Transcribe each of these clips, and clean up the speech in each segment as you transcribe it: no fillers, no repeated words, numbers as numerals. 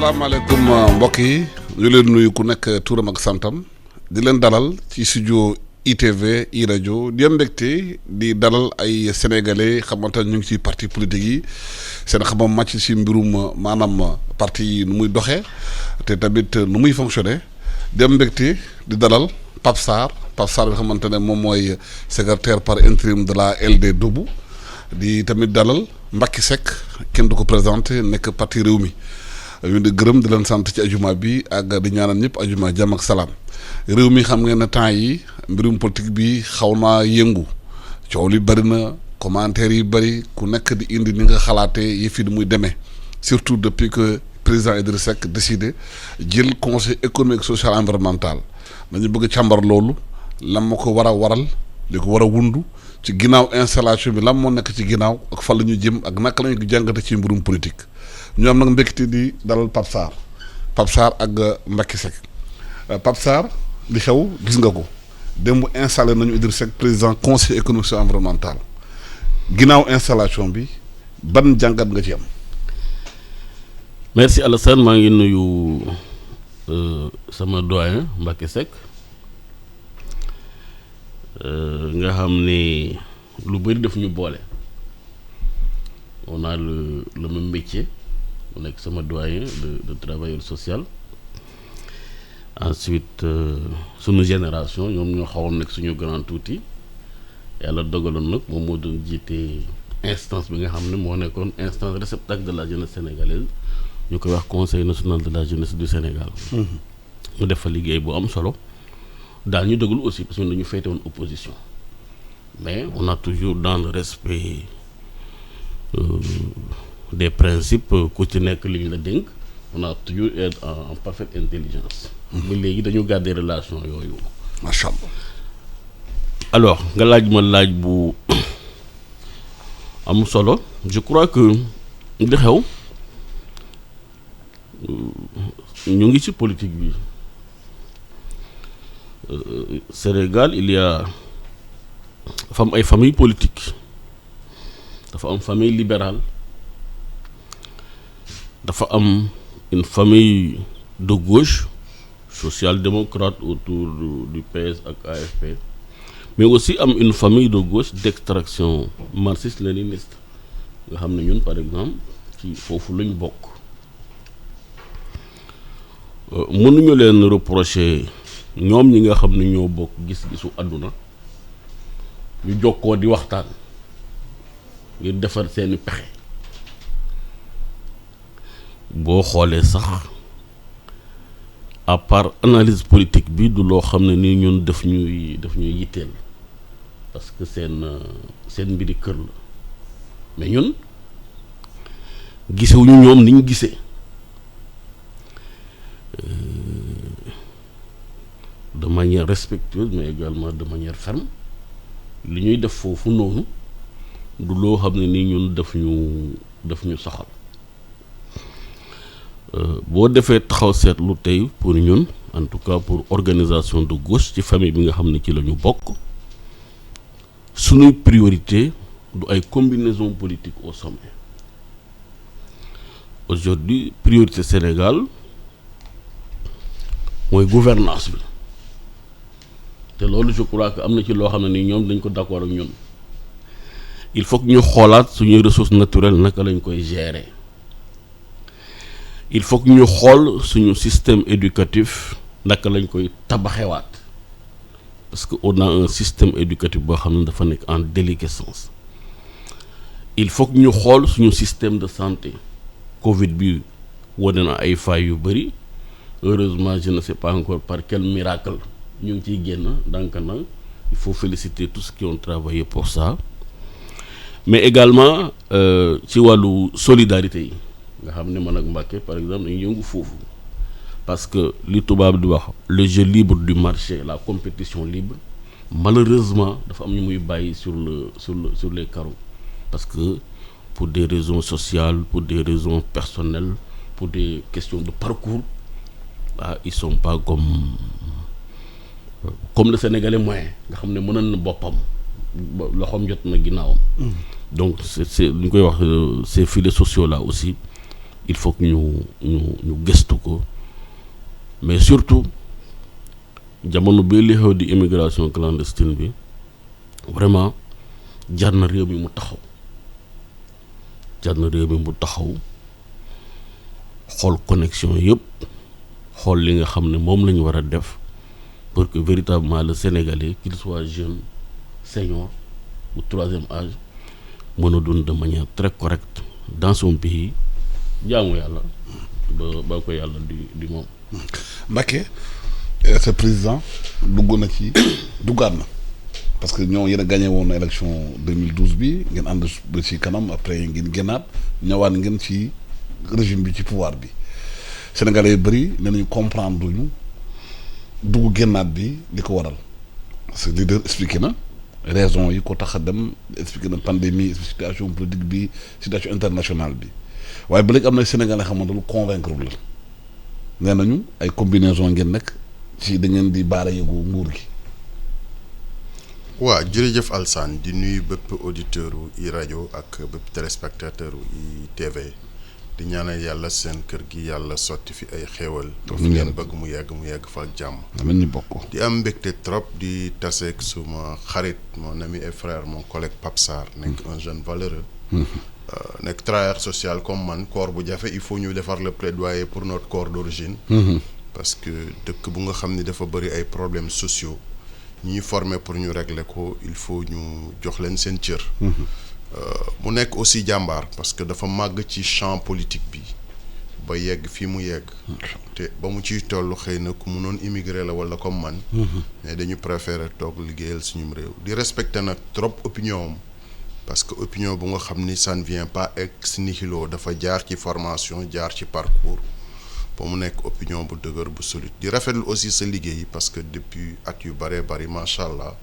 salaamaaleykum mbokk yi ñu leen nuyu ku nekk turam ak santam di leen dalal ci studio ITV i rajo di am mbégte di dalal ay sénégalais xamante ñu ngi ci parti politique yi seen xamam màcc ci mbirum maanaam parti yi nu muy doxee te tamit nu muy fonctionner di am mbégte di dalal Pape Sarr bi xamante ne moom mooy secrétaire par intérim de la LD Debout di tamit dalal Mbacké Seck kenn du ko présenté nekk parti Rewmi ñu di gërëm di leen sant ci ajuma bi ak di ñaanal ñëpp ajuma jàmm ak salaam réew mi xam ngeen ne temps yi mbirum politique bi xaw naa yëngu coow li bëri na commentaires yi bëri ku nekk di indi ni nga xalaatee yëf yi di muy demee surtout depuis que président Idrissa Seck décidé jël conseil économique social environnemental dañu bëgg càmbar loolu lan moo ko war a waral li ko war a wundu ci ginnaaw installation bi lan moo nekk ci ginnaaw ak fan la ñu jëm ak naka la ñu jàngate ci mbirum politique ñu am nag mbégte di dalal Pape Sarr ak Mbacké Seck Pape Sarr li xew gis nga ko démb installé nañu Idrissa Seck président conseil économique social environnemental ginnaaw installation bi ban jàngat nga ci am. merci Alassane maa ngi nuyu sama doyen Mbacké Seck nga xam ne lu bëri daf ñu boole on a le même métier mu nekk sama doyen de travailleur social ensuite sunu génération ñoom ñoo xawoon nekk suñu grand tuuti yàlla dogaloon nag moom moo doon jiite instance bi nga xam ne moo nekkoon instance réceptacle de la jeunesse sénégalaise ñu koy wax conseil national de la jeunesse du Sénégal. mu def fa liggéey bu am solo daal ñu déglu aussi parce que dañu féete woon opposition mais on a toujours dans le respect des principes ku ci nekk li ñu la dénk on a toujours être en parfaite intelligence. ba léegi dañu garder relation yooyu. macha allah. alors nga laaj ma laaj bu am solo je crois que li xew ñu ngi ci politique bi Sénégal il y a dafa am ay famille politique dafa am famille libérale dafa am une famille de gauche social-démocrate autour du PS ak AFP mais aussi am une famille de gauche d'extraction marxiste-léniniste nga xam ne ñun par exemple ci foofu lañ bokk mënuñu leen reprocher ñoom ñi nga xam ne ñoo bokk gis-gisu àdduna ñu jokkoo di waxtaan ngir defar seeni pexe boo xoolee sax à part analyse politique bi du loo xam ne nii ñun daf ñuy yitteel parce que seen mbiri kër la mais ñun gisewuñu ñoom ni ñu gisee de manière respectueuse mais également de manière ferme li ñuy def foofu noonu du loo xam ne nii ñun daf ñu soxal boo defee taxaw seetlu tey pour ñun en tout cas pour organisation de gauche ci famille bi nga xam ne ci la ñu bokk suñuy priorité du ay combinaison politique au sommet aujourd'hui priorité Sénégal mooy gouvernance bi te loolu je crois que am na ci loo xam ne ni ñoom dañ ko d'accord ak ñun il faut que ñu xoolaat suñuy ressources naturelles naka lañ koy gérer il faut que ñu xool suñu système éducatif naka lañ koy tabaxewaat parce que on a un système éducatif boo xam ne dafa nekk en déliquescence il faut que ñu xool suñu système de santé Covid bi wane na ay failles yu bëri heureusement je ne sais pas encore par quel miracle ñu ngi ciy génn donc nag il faut féliciter tous ceux qui ont travaillé pour ça mais également ci wàllu solidarité yi nga xam ne man ak Mbacké par exemple dañuy yëngu foofu parce que li tubaab di wax le jeu libre du marché la compétition libre malheureusement dafa am ñu muy bàyyi sur les carreaux parce que pour des raisons sociales pour des raisons personnelles pour des questions de parcours ils sont pas comme le Sénégalais moyen nga xam ne mënoon na boppam loxoom jot na ginnaawam donc c'est li ñu koy wax ces filets sociaux là aussi il faut que ñu gëstu ko mais surtout jamono bi li xew di immigration clandestine bi vraiment jar na réew mi mu taxaw xool connexion yëpp xool li nga xam ne moom la ñu war a def pour que véritablement le Sénégalais qu'il soit jeune senior ou troisième âge mën a dund de manière très correcte dans son pays jaamu yàlla ba ko yàlla di moom. Mbacké ce président duggaat na parce que ñoo yéen a gagné woon élection 2012 bi ngeen ànd ba ci kanam après ngeen génnaat ñëwaat ngeen ci régime bi ci pouvoir bi Sénégalais yu bëri nee nañu comprendre duñu dugg génnaat bi li ko waral parce que leader expliqué na raison yi ko tax a dem expliqué na pandémie situation politique bi situation internationale bi waaye ba léegi am na Sénégalais xamante lu convaincre la nee nañu ay combinaison ngeen nekk ci da ngeen di baara yëgu nguur gi. waaw jërëjëf Alsane di nuyu bépp auditeur u i rajo ak bépp téléspectateur u i TV di ñaanal yàlla seen kër gi yàlla sotti fi ay xéewal ba fi ngeen bëgg mu yegg fa ak jàmm. amiin ñu bokk. di am mbégte trop di taseeg suma xarit mon ami et frère mon collègue Pape Sarr nekk un jeune valeureux. nekk travailleur social comme man corps bu jafe il faut ñu defar le plaidoyer pour notre corps d'origine. parce que dëkk bu nga xam ni dafa bëri ay problèmes sociaux ñi formé pour ñu régler ko il faut ñu jox leen seen cër. mu nekk aussi jàmbaar parce que dafa màgg ci champ politique bi ba yegg fii mu yegg. te ba mu ciy toll xëy na ku mënoon immigré la wala comme man. mais dañu préférer toog liggéeyal suñu réew. di respecter nag trop opinion am parce que opinion bu nga xam ni ça ne vient pas ex nihilo dafa jaar ci formation jaar ci parcours. ba mu nekk opinion bu dëgër bu solide di rafetlu aussi sa liggéey parce que depuis at yu bari macha allah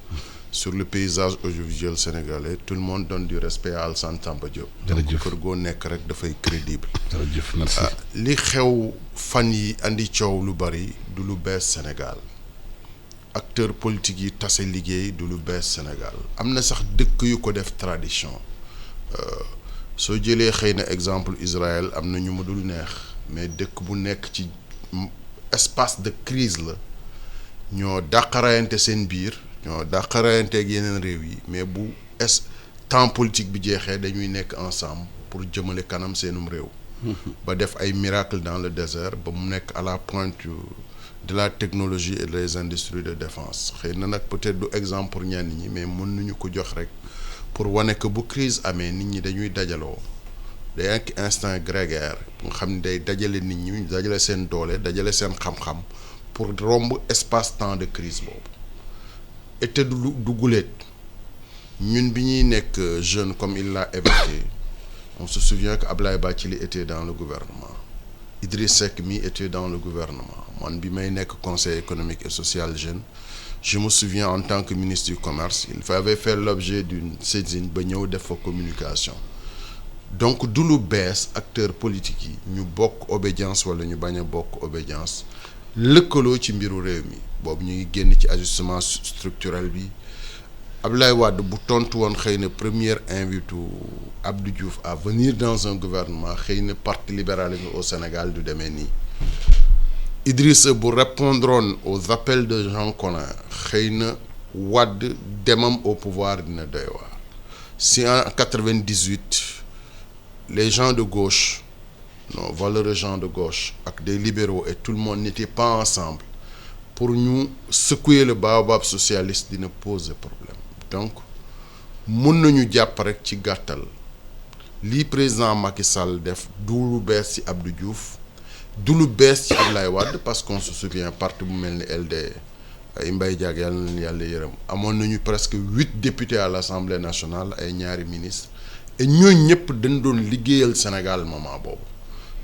sur le paysage audiovisuel sénégalais tout le monde donne du respect à Alassane Samba Diop. donc kër goo nekk rek dafay crédible. jërëjëf merci. li xew fan yi andi coow lu bari du lu bees Sénégal acteurs politiques yi tase liggéey du lu bees Sénégal am na sax dëkk yu ko def tradition soo jëlee xëy na exemple Israël am na ñu mu dul neex. mais dëkk bu nekk ci espace de crise la ñoo dàqarayante seen biir ñoo dàqarayante ak yeneen réew yi mais bu temps politique bi jeexee dañuy nekk ensemble pour jëmale kanam seenum réew. ba def ay miracles dans le désert ba mu nekk à la pointe de la technologie et des industries de défense xëy na nag peut-être du exemple pour ñenn ñi mais mën nañu ko jox rek pour wane que bu crise amee nit ñi dañuy dajaloo. day nekk instinct grégaire nga xam ne day dajale nit ñi dajale seen doole dajale seen xam-xam pour romb espace temps de crise boobu et du guléet ñun bi ñuy nekk jeune comme il l'a évoqué on se souvient que Ablaye Bathily était dans le gouvernement Idriss Seck mi était dans le gouvernement man bi may nekk conseil économique et social jeune je me souviens en tant que ministre du commerce il avait fait l'objet d'une saisine ba ñëw def fa communication. donc du lu bees acteurs politiques yi ñu bokk obédience wala ñu bañ a bokk obédience lëkkaloo ci mbiru réew mi boobu ñu ngi génn ci ajustement structurel bi Abdoulaye Wade bu tontu woon xëy na première invité Abdou Diouf à venir dans un gouvernement xëy na parti libéralisme au Sénégal du demee nii Idrissa bu répondroon aux appels de Jean Collin xëy na Wade demam au pouvoir dina doy waar si en 98 les gens de gauche non valeureux gens de gauche ak des libéraux et tout le monde n'était pas ensemble pour ñu secouer le baobab socialiste dina poser problème donc mun nañu jàpp rek ci gàttal lii président Macky Sall def du lu bees ci Abdou Diouf du lu bees ci Abdoulaye Wade parce qu'on se souvient parti bu mel ni LD ay Mbaye Diack yàlla na leen yàlla yërëm amoon nañu presque 8 députés à l'Assemblée nationale ay ñaari ministres et ñooñu ñëpp dañ doon liggéeyal Sénégal moment boobu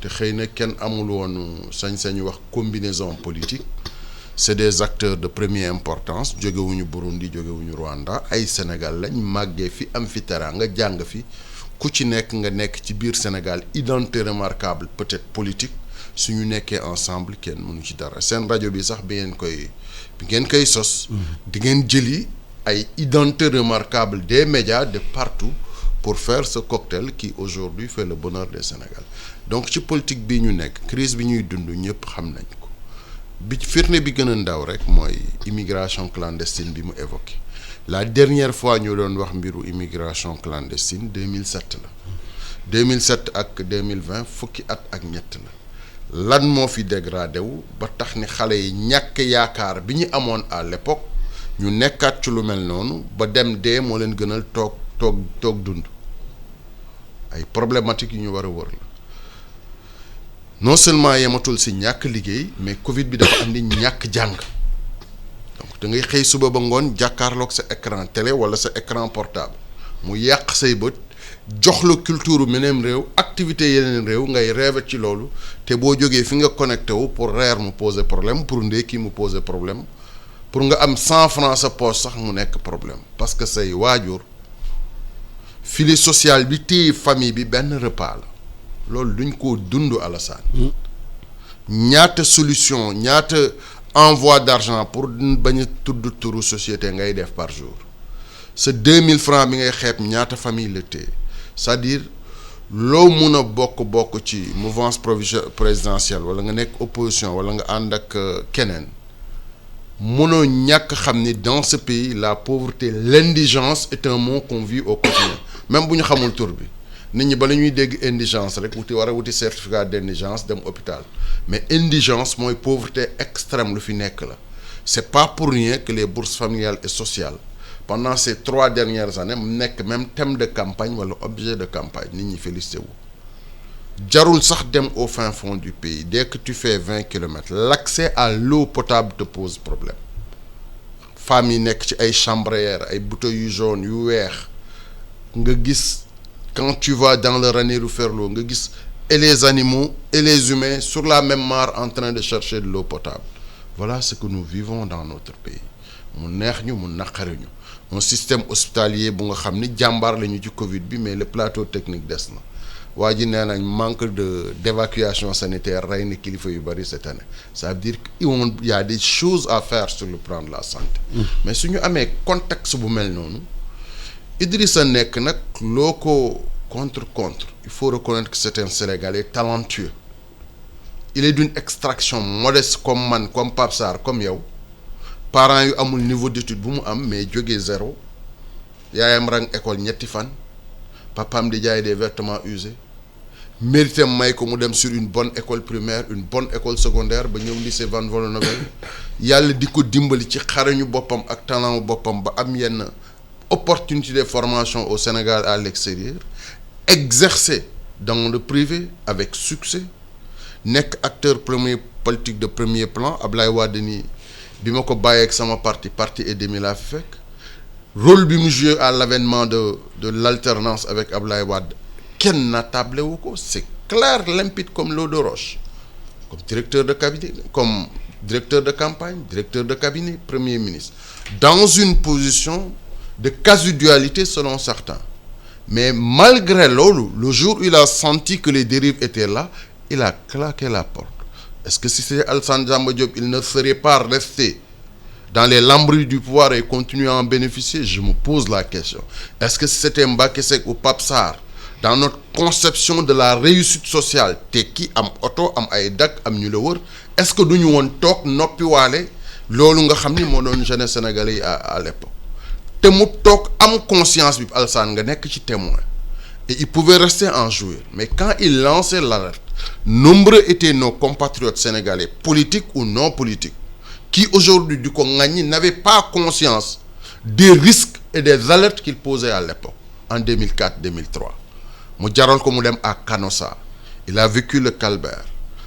te xëy na kenn amul woon sañ-sañu wax combinaison politique c'est des acteurs de première importance jógewuñu Burundi jógewuñu Rwanda ay Sénégal lañ màggee fi am fi teraanga nga jàng fi ku ci nekk nga nekk ci biir Sénégal identité remarquable peut-être politique suñu nekkee ensemble kenn mënu ci dara seen rajo bi sax bi ngeen koy sos di ngeen jëli ay identité remarquable des médias de partout pour faire ce cocktail qui aujourd'hui fait le bonheur des Sénégalais donc ci politique bi ñu nekk crise bi ñuy dund ñëpp xam nañ ko bi firnde bi gën a ndaw rek mooy immigration clandestine bi mu évoqué la dernière fois ñu doon wax mbiru immigration clandestine 2007 la 2007 ak 2020 fukki at ak ñett la lan moo fi dégradé wu ba tax ni xale yi ñàkk yaakaar bi ñu amoon à l'époque ñu nekkaat ci lu mel noonu ba dem dee moo leen gënal toog dund ay problématiques yu ñu war a wër la non seulement yematul si ñàkk liggéey mais Covid bi dafa andi ñàkk jàng donc da ngay xëy suba ba ngoon jàkkaarloog sa écran télé wala sa écran portable mu yàq say bët jox la culture meneen réew activité yeneen réew ngay rêve ci loolu te boo jógee fi nga connecté wu pour reer mu poser problème pour ndékki mu poser problème pour nga am 100 francs sa poche sax mu nekk problème parce que say waajur filet social bi téye famille bi benn repas la loolu duñ ko dund Alassane ñaata solution ñaata envoi d'argent pour bañ a tudd turu société ngay def par jour sa 2000 francs bi ngay xeeb ñaata famille la téye c'est-à-dire loo mun a bokk ci mouvance présidentielle wala nga nekk opposition wala nga ànd ak keneen mënoo ñàkk xam ni dans ce pays la pauvreté l'indigence est un mot qu'on vit au quotidien même bu ñu xamul tur bi nit ñi bala ñuy dégg indigence rek wuti certificat d'indigence dem hôpital mais indigence mooy pauvreté extrême lu fi nekk la c'est pas pour rien que les bourses familiales et sociales pendant ces 3 dernières années mu nekk même thème de campagne wala objet de campagne nit ñi félicité wu jarul sax dem au fin fond du pays dès que tu fais 20 kilomètres l'accès à l'eau potable te pose problème femmes yi nekk ci ay chambrières ay bouteilles yu jaune yu weex nga gis quand tu vas dans le Ranérou Ferlo nga gis et les animaux et les humains sur la même mare en train de chercher de l'eau potable voilà ce que nous vivons dans notre pays mu neex ñu mu naqari ñu un système hospitalier bu nga xam ni jàmbaar la ñu ci Covid bi mais le plateau technique des na waa ji nee nañ manque d'évacuation sanitaire rey na kilifa yu bari cette année ça veut dire qu'il y a des choses à faire sur le plan de la santé mais su ñu amee contexte bu mel noonu Idrissa nekk nag loo ko contre il faut reconnaître que c'est un Sénégalais talentueux il est d'une extraction modeste comme man comme Pape Sarr comme yow parents yu amul niveau d'étude bu mu am mais jógee zéro yaayam rang école ñetti fan papaam di jaay des vêtements usés mérité may ko mu dem sur une bonne école primaire une bonne école secondaire ba ñëw lycée Van Vollenhoven yàlla di ko dimbali ci xarañu boppam ak talent boppam ba am yenn opportunité de formation au Sénégal à l'extérieur exercer dans le privé avec succès nekk acteur politique de premier plan Ablaye Wade ni bi ma ko bàyyee ak sama parti et demi laa fi fekk rôle bi mu joué à l'avènement de l'alternance avec Ablaye Wade kenn na tablé wu ko c'est clair limpide comme l'eau de roche comme directeur de cabinet comme directeur de campagne directeur de cabinet premier ministre dans une position de quasi-dualité selon certains mais malgré loolu le jour où il a senti que les dérives étaient là il a claqué la porte est-ce que si c'était Alassane Samba Diop il ne serait pas resté dans les lambris du pouvoir et continuer à en bénéficier je me pose la question est-ce que si c'était Mbacké Seck ou Pape Sarr dans notre conception de la réussite sociale tekki am oto am ay dak am ñu la wër est-ce que duñu woon toog noppi waale loolu nga xam ni moo doon jeunesse sénégalais yi à l'époque te mu toog am conscience bi Alassane nga nekk ci témoin et il pouvait rester en jouir mais quand il lançait l'alerte nombreux étaient nos compatriotes sénégalais politiques ou non politiques qui aujourd'hui du ko ŋàññi n'avaient pas conscience des risques et des alertes qu'il posait à l'époque en 2004-2003 mu jaral ko mu dem à Canossa il a vécu le calvaire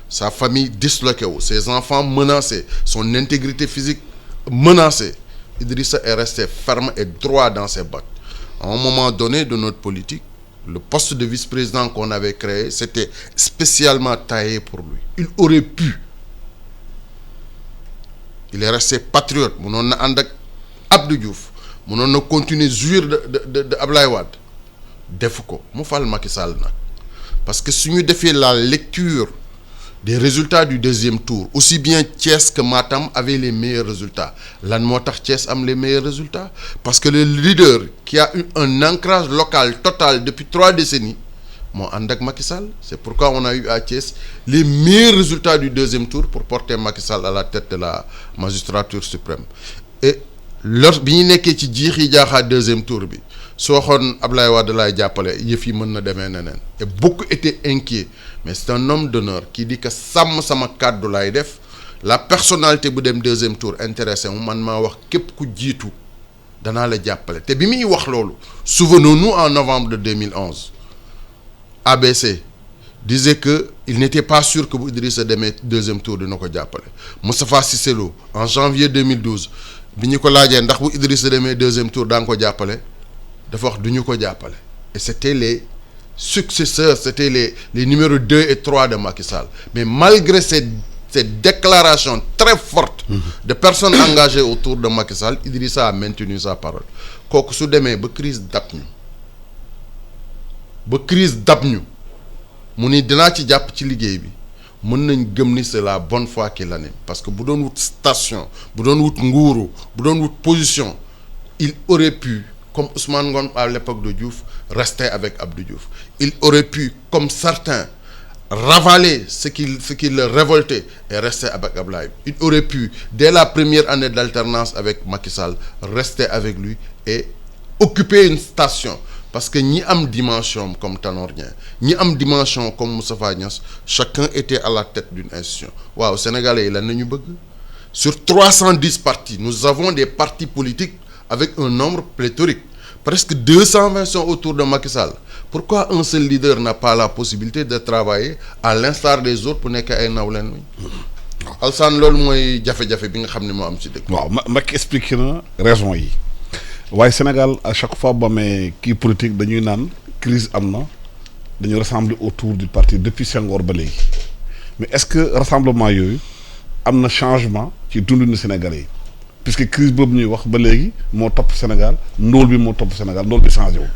sa famille disloquée wu ses enfants menacés son intégrité physique menacée Idrissa est resté ferme et droit dans ses bottes à un moment donné de notre politique le poste de vice-président qu'on avait créé c'était spécialement taillé pour lui il aurait pu il est resté patriote mënoon na ànd ak Abdou Diouf mënoon na continuer jouir de Ablaye Wade defu ko mu fal Macky Sall nag parce que su ñu defee la lecture des résultats du deuxième tour. Aussi bien Thiès que Matam avaient les meilleurs résultats. Lan moo tax Thiès am les meilleurs résultats? Parce que le leader qui a eu un ancrage local total depuis 3 décennies, moo ànd ak Macky Sall. C'est pourquoi on a eu à Thiès les meilleurs résultats du deuxième tour pour porter Macky Sall à la tête de la magistrature suprême. Et lors bi ñu nekkee ci jiixi jaaxaa deuxième tour bi soo waxoon Ablaye Wade laay jàppale yëf yi mën na demee neneen. Et beaucoup étaient inquiets, mais c'est un homme d'honneur qui dit que sàmm sama kàddu laay def. La personnalité bu dem deuxième tour intéressé mu man maa wax képp ku jiitu danaa la jàppale te bi muy wax loolu souvenons-nous en novembre de 2011 ABC disait que il n'était pas sûr que bu Idrissa demee deuxième tour dina ko jàppale. Moustapha Cissé Lo en janvier 2012 bi ñu ko laajee ndax bu Idrissa demee deuxième tour daa nga ko jàppale dafa wax du ñu ko jàppale. Et c'était les successeurs, c'était les numéros 2 et 3 de Macky Sall. Mais malgré ces déclarations très fortes de personnes engagées autour de Macky Sall, Idrissa a maintenu sa parole. Kooku su demee ba crise dab ñu mu ni dinaa ci jàpp ci liggéey bi mën nañ gëm ni c'est la bonne foi qui l'anime. Parce que bu doon wut station bu doon wut nguuru bu doon wut position il aurait pu, comme Ousmane Ngom à l'époque de Diouf, rester avec Abdou Diouf. Il aurait pu, comme certains, ravaler ce qui le révoltait et rester avec Ablaye. Il aurait pu, dès la première année d'alternance avec Macky Sall, rester avec lui et occuper une station. Parce que ñi am dimension comme Tanor Dieng, ñi am dimension comme Moustapha Niasse, chacun était à la tête d'une institution. Waaw, Sénégalais yi lan nañu bëgg. Sur 310 partis, nous avons des partis politiques avec un nombre pléthorique. Presque 220 sont autour de Macky Sall. Pourquoi un seul leader n'a pas la possibilité de travailler à l'instar des autres pour nekk ay nawleen wi? Alsaan loolu mooy jafe-jafe bi nga xam ne moo am ci dëkk. waaw Macky expliqué na raison yi waaye Sénégal à chaque fois ba amee kii politique dañuy naan crise am na dañu rassembler autour du parti depuis Senghor ba léegi mais est-ce que rassemblement yooyu am na changement ci dundinu Sénégalais yi? Puisque crise boobu ñuy wax ba léegi moo topp Sénégal ndóol bi moo topp Sénégal ndóol bi changé wu.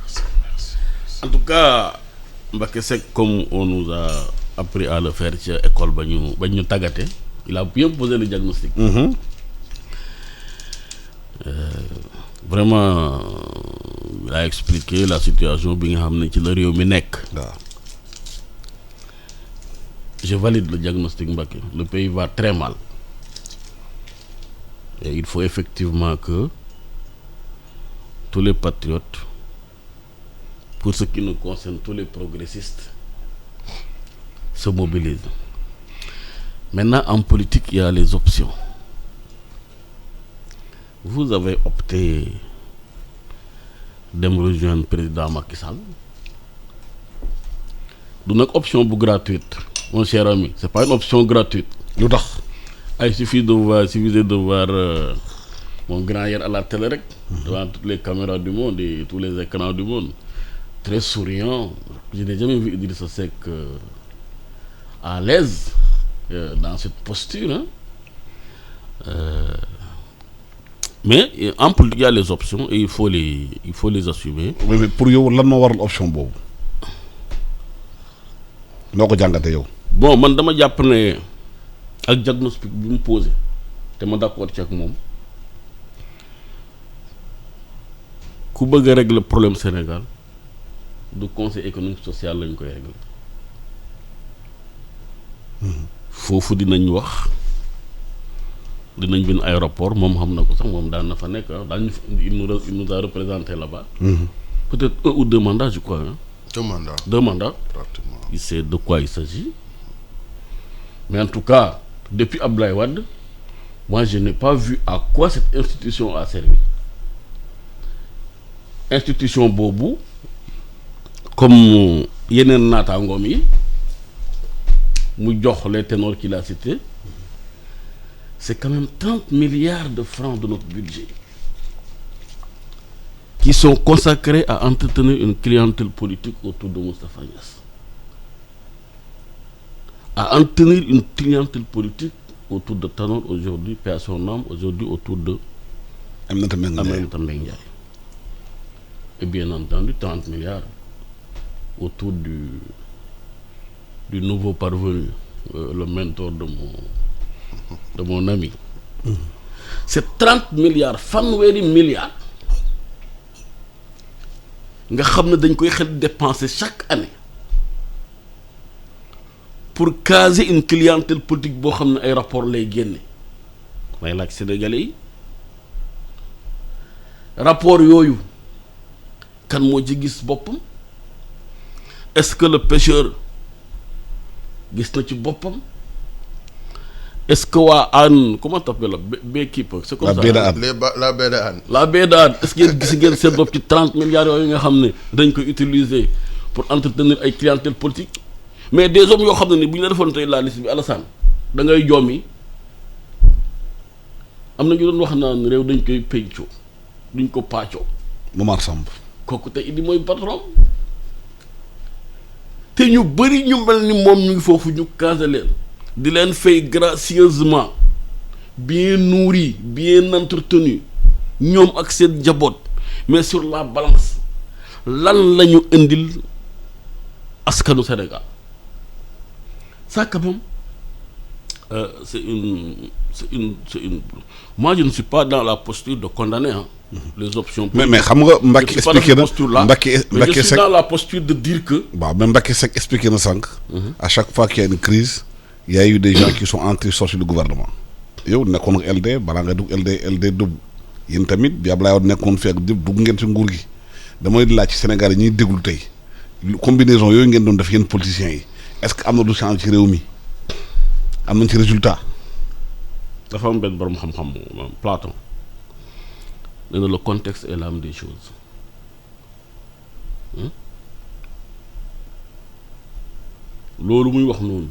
En tout cas Mbacké Seck comme on nous a appris à le faire ci école ba ñu tàggate il a bien posé le diagnostic. Vraiment il a expliqué la situation bi nga xam ne ci la réew mi nekk. waaw. Je valide le diagnostic Mbacké. Le pays va très mal. Et il faut effectivement que tous les patriotes, pour ce qui nous concerne, tous les progressistes, se mobilisent. Maintenant, en politique, il y a les options. Vous avez opté de me rejoindre le président Macky Sall. Donc, une option gratuite, mon cher ami. Ce n'est pas une option gratuite. lu tax. Il suffit de voir mon grand hier à la télé rek, devant toutes les caméras du monde et tous les écrans du monde, très souriant. Je n'ai jamais vu Idrissa Seck à l'aise dans cette posture. Mais en politique, il y a les options et il faut les assumer. mais pour yow lan moo waral option boobu noo ko jàngate yow. Bon man dama jàpp ne ak diagnostic bi mu posé te ma d'accord ci ak moom ku bëgg a régler problème Sénégal du conseil économique social lañ koy régler foofu dinañ wax dinañ bind aéroport moom xam na ko sax moom daan na fa nekk il nous a représenté là-bas. Peut-être 1 ou 2 mandats je crois. 2 mandats. Pratiquement. Il sait de quoi il s'agit. Mais en tout cas, depuis Abdoulaye Wade, moi je n'ai pas vu à quoi cette institution a servi. Institution boobu comme yeneen naataangoom yi mu jox les ténors qu'il a cités, c'est quand même 30 milliards de francs de notre budget qui sont consacrés à entretenir une clientèle politique autour de Moustapha Niasse. À entretenir une clientèle politique autour de Tanor aujourd'hui, paix à son âme, aujourd'hui autour de Aminata Mbengue Ndiaye. Et bien entendu 30 milliards autour du nouveau parvenu le mentor de mon ami. C'est 30 milliards fanweeri milliards nga xam ne dañ koy xel dépenser chaque année pour caser une clientèle politique boo xam ne ay rapport lay génne may laaj Sénégalais yi rapport yooyu kan moo ci gis boppam est-ce que le pêcheur gis na ci boppam est-ce que waa Hann comment t'appelles la Beekeeper c'est comme ça la baie de Hann. la baie de Hann est-ce que yéen gis ngeen seen bopp ci 30 milliards yooyu nga xam ne dañ koy utiliser pour entretenir ay clientèle politique mais des hommes yoo xam ne ni bu ñu la defoon tey la liste bi Alassane da ngay jommi am na ñu doon wax naan réew dañ koy pencoo duñ ko pàccoo. Momar Samb. kooku tey Idi mooy patron te ñu bëri ñu mel ni moom ñu ngi foofu ñu casé leen di leen fay gracieusement bien nourri bien entretenu ñoom ak seen njaboot mais sur la balance lan la ñu indil askanu Sénégal ça quand même c'est une moi je ne suis pas dans la posture de condamner les options. mais xam nga Mbacké expliqué na Mbacké je suis dans la posture de dire que. waaw mais Mbacké Seck expliqué na sànq. à chaque fois qu'il y a une crise il y a eu des gens qui sont entrés sortis du gouvernement. yow nekkoon nga LD balaa nga dugg LD dugg yéen tamit bi Abdoulaye Wade nekkoon fi ak dugg ngeen ci nguur gi damay laaj ci Sénégal yi ñuy déglu tey combinaison yooyu ngeen doon def yéen politiciens yi est-ce que am na du change ci réew mi am nañ ci résultat. dafa am benn borom xam-xam Platon nee na le contexte est l'âme des choses loolu muy wax noonu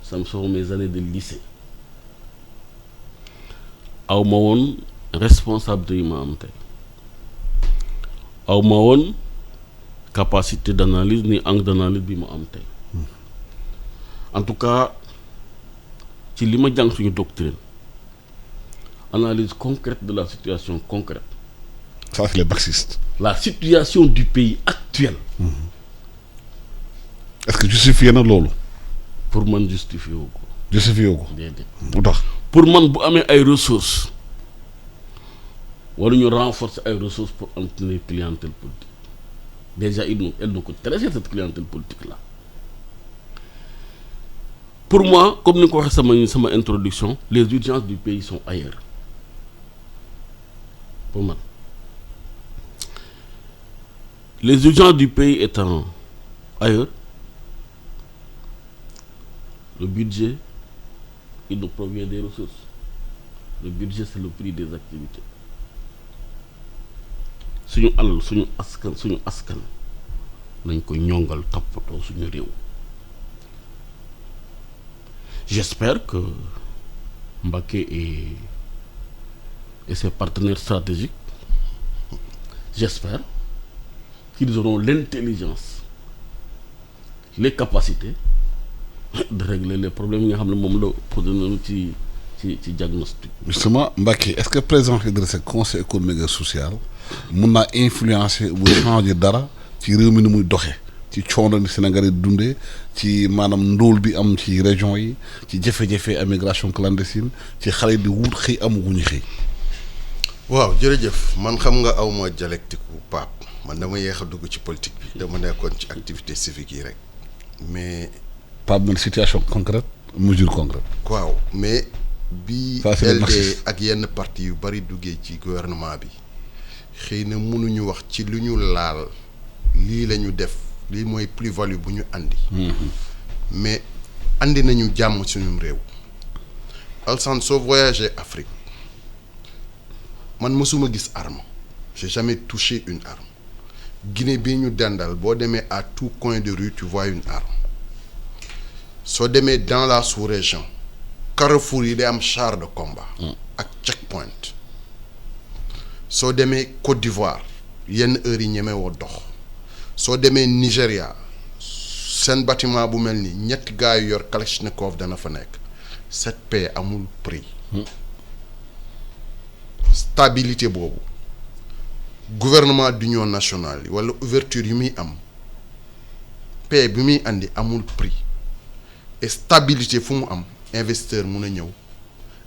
ça me sont mes années de lycée aw ma woon responsabilité yi ma am tey aw ma woon capacité d'analyse ni angle d'analyse bi ma am tey en tout cas ci li ma jàng suñu doctrine analyse concrète de la situation concrète. Ça c'est les marxistes. La situation du pays actuel. Est-ce que justifié na loolu. pour man justifié wu ko. justifié wu ko. déedéet. bu tax. pour man bu amee ay ressources waruñu renforcer ay ressources pour entretenir clientèle politique déjà elle nous coûte très cher cette clientèle politique là. Pour moi, comme nous avons sama introduction, les urgences du pays sont ailleurs. Pour moi. Les urgences du pays étant ailleurs, le budget, il nous provient des ressources. Le budget, c'est le prix des activités. Suñu alal suñu askan nañ ko ñongal toppatoo suñu réew. J'espère que Mbacké et ses partenaires stratégiques, j'espère qu'ils auront l'intelligence, les capacités de régler les problèmes yi nga xam ne moom la posé nañu ci diagnostic. Justement Mbacké est-ce que président Idrissa Seck conseil économique et social mun naa influencer bu changer dara ci réew mi ni muy doxee ci coono ni Sénégal yi dundee ci maanaam ndóol bi am ci région yi ci jafe-jafe immigration clandestine ci xale yi di wut xëy amaguñu xëy. waaw jërëjëf man xam nga awma dialectique bu Pape man dama yéex a dugg ci politique bi dama nekkoon ci activité civique yi rek mais. Pape man situation concrète mesure concrète. waaw mais bi LD ak yenn parti yu bari duggee ci gouvernement bi xëy na mënuñu wax ci lu ñu laal lii la ñu def lii mooy plus-value bu ñu andi. mais andi nañu jàmm suñu réew. Alassane soo voyagé Afrique man mësuma gis arme j'ai jamais touché une arme Guinée bii ñu dendal boo demee à tout coin de rue tu vois une arme soo demee dans la sous-région carrefour yi day am char de combat. ak checkpoint. soo demee Côte d'Ivoire yenn heures yi ñeme woo dox soo demee Nigéria seen bâtiment bu mel ni ñetti gars yu yor Kalachnikov dana fa nekk cette paix amul prix. stabilité boobu gouvernement d'union nationale yi wala ouverture yi muy am paix bi muy andi amul prix et stabilité fu mu am investisseur mun a ñëw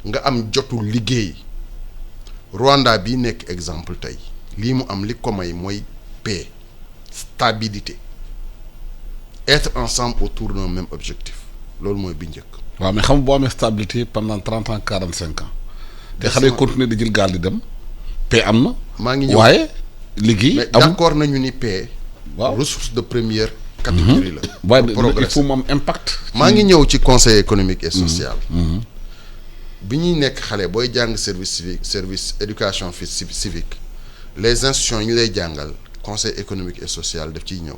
nga am jotu liggéey Rwanda bi nekk exemple tey lii mu am li ko may mooy paix stabilité être ensemble autour d'un même objectif loolu mooy bi njëkk. waaw mais xam boo amee stabilité pendant 30 ans 45 ans. te xale yi continuer di jël gaal di dem. paix am na. maa ngi ñëw waaye liggéey. mais d'accord nañu ni paix. waaw ressource de première catégorie la. waaye il faut mu am impact. maa ngi ñëw ci conseil économique et social. bi ñuy nekk xale booy jàng service éducation civique les institutions yi ñu lay jàngal conseil économique et social daf ciy ñëw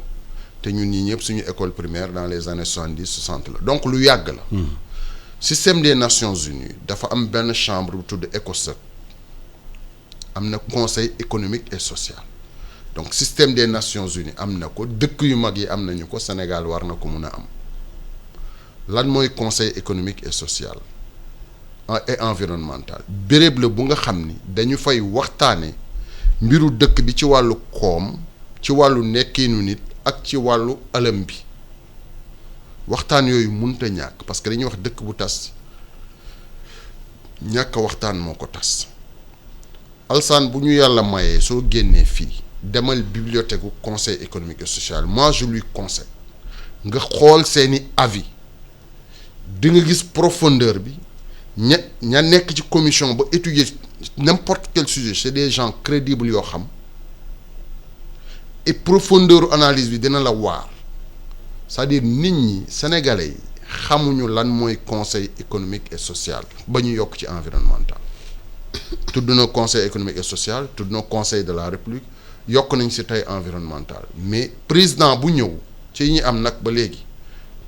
te ñun ñii ñëpp suñu école primaire dans les années 70 60 la donc lu yàgg la. système des Nations Unies dafa am benn chambre bu tudd ECOSOC am na conseil économique et social donc système des Nations Unies am na ko dëkk yu mag yi am nañu ko Sénégal war na ko mun a am lan mooy conseil économique et social et environnemental béréb la bu nga xam ni dañu fay waxtaane mbiru dëkk bi ci wàllu koom ci wàllu nekkiinu nit ak ci wàllu alam bi waxtaan yooyu mënut a ñàkk parce que dañuy wax dëkk bu tas ñàkk waxtaan moo ko tas alsaan bu ñu yàlla mayee soo génnee fii demal bibliothèque u conseil économique et social moi je lui conseille nga xool seeni avis di nga gis profondeur bi ña nekk ci commission ba étudier n'importe quel sujet c'est des gens crédibles yoo xam et profondeur analyse bi dina la waar c'est-à-dire nit ñi sénégalais yi xamuñu lan mooy conseil économique et social ba ñu yokk ci environnemental tudd na conseil économique et social tudd na conseil de la république yokk nañ ci tey environnemental mais président bu ñëw ci ñi am nag ba léegi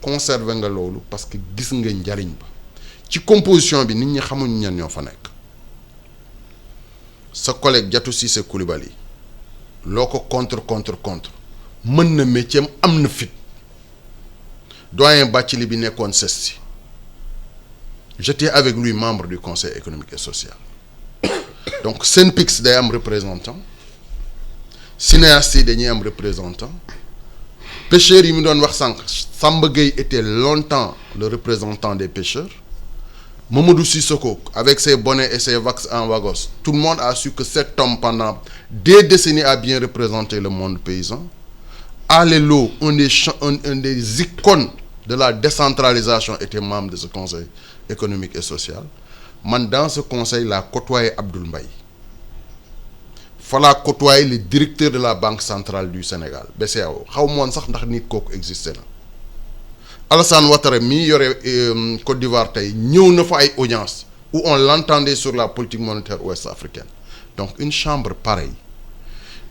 conserver nga loolu parce que gis nga njariñ ba ci composition bi nit ñi xamuñu ñan ñoo fa nekk sa collègue Diatou Cissé Coulibaly loo ko contre mën na métier am na fit doyen Bathily bi nekkoon CESTI j'étais avec lui membre du conseil économique et social donc SYNPICS day am représentant cinéastes yi dañuy am représentant pêcheurs yi mu doon wax sànq Samba Gueye était longtemps le représentant des pêcheurs Mamadou Sissoko avec ses bonnets et ses vax en wagos tout le monde a su que cet homme pendant des décennies a bien représenté le monde paysan. Alelo, un des icônes de la décentralisation était membre de ce conseil économique et social. Man dans ce conseil laa côtoyé Abdoul Mbaye fa laa côtoyé le directeur de la banque centrale du Sénégal BCEAO xaw moon sax ndax nit kooku existé na Alassane Ouattara mii yore Côte d'Ivoire tey ñëw na fa ay audience où on l'entendait sur la politique monétaire ouest africaine donc une chambre pareille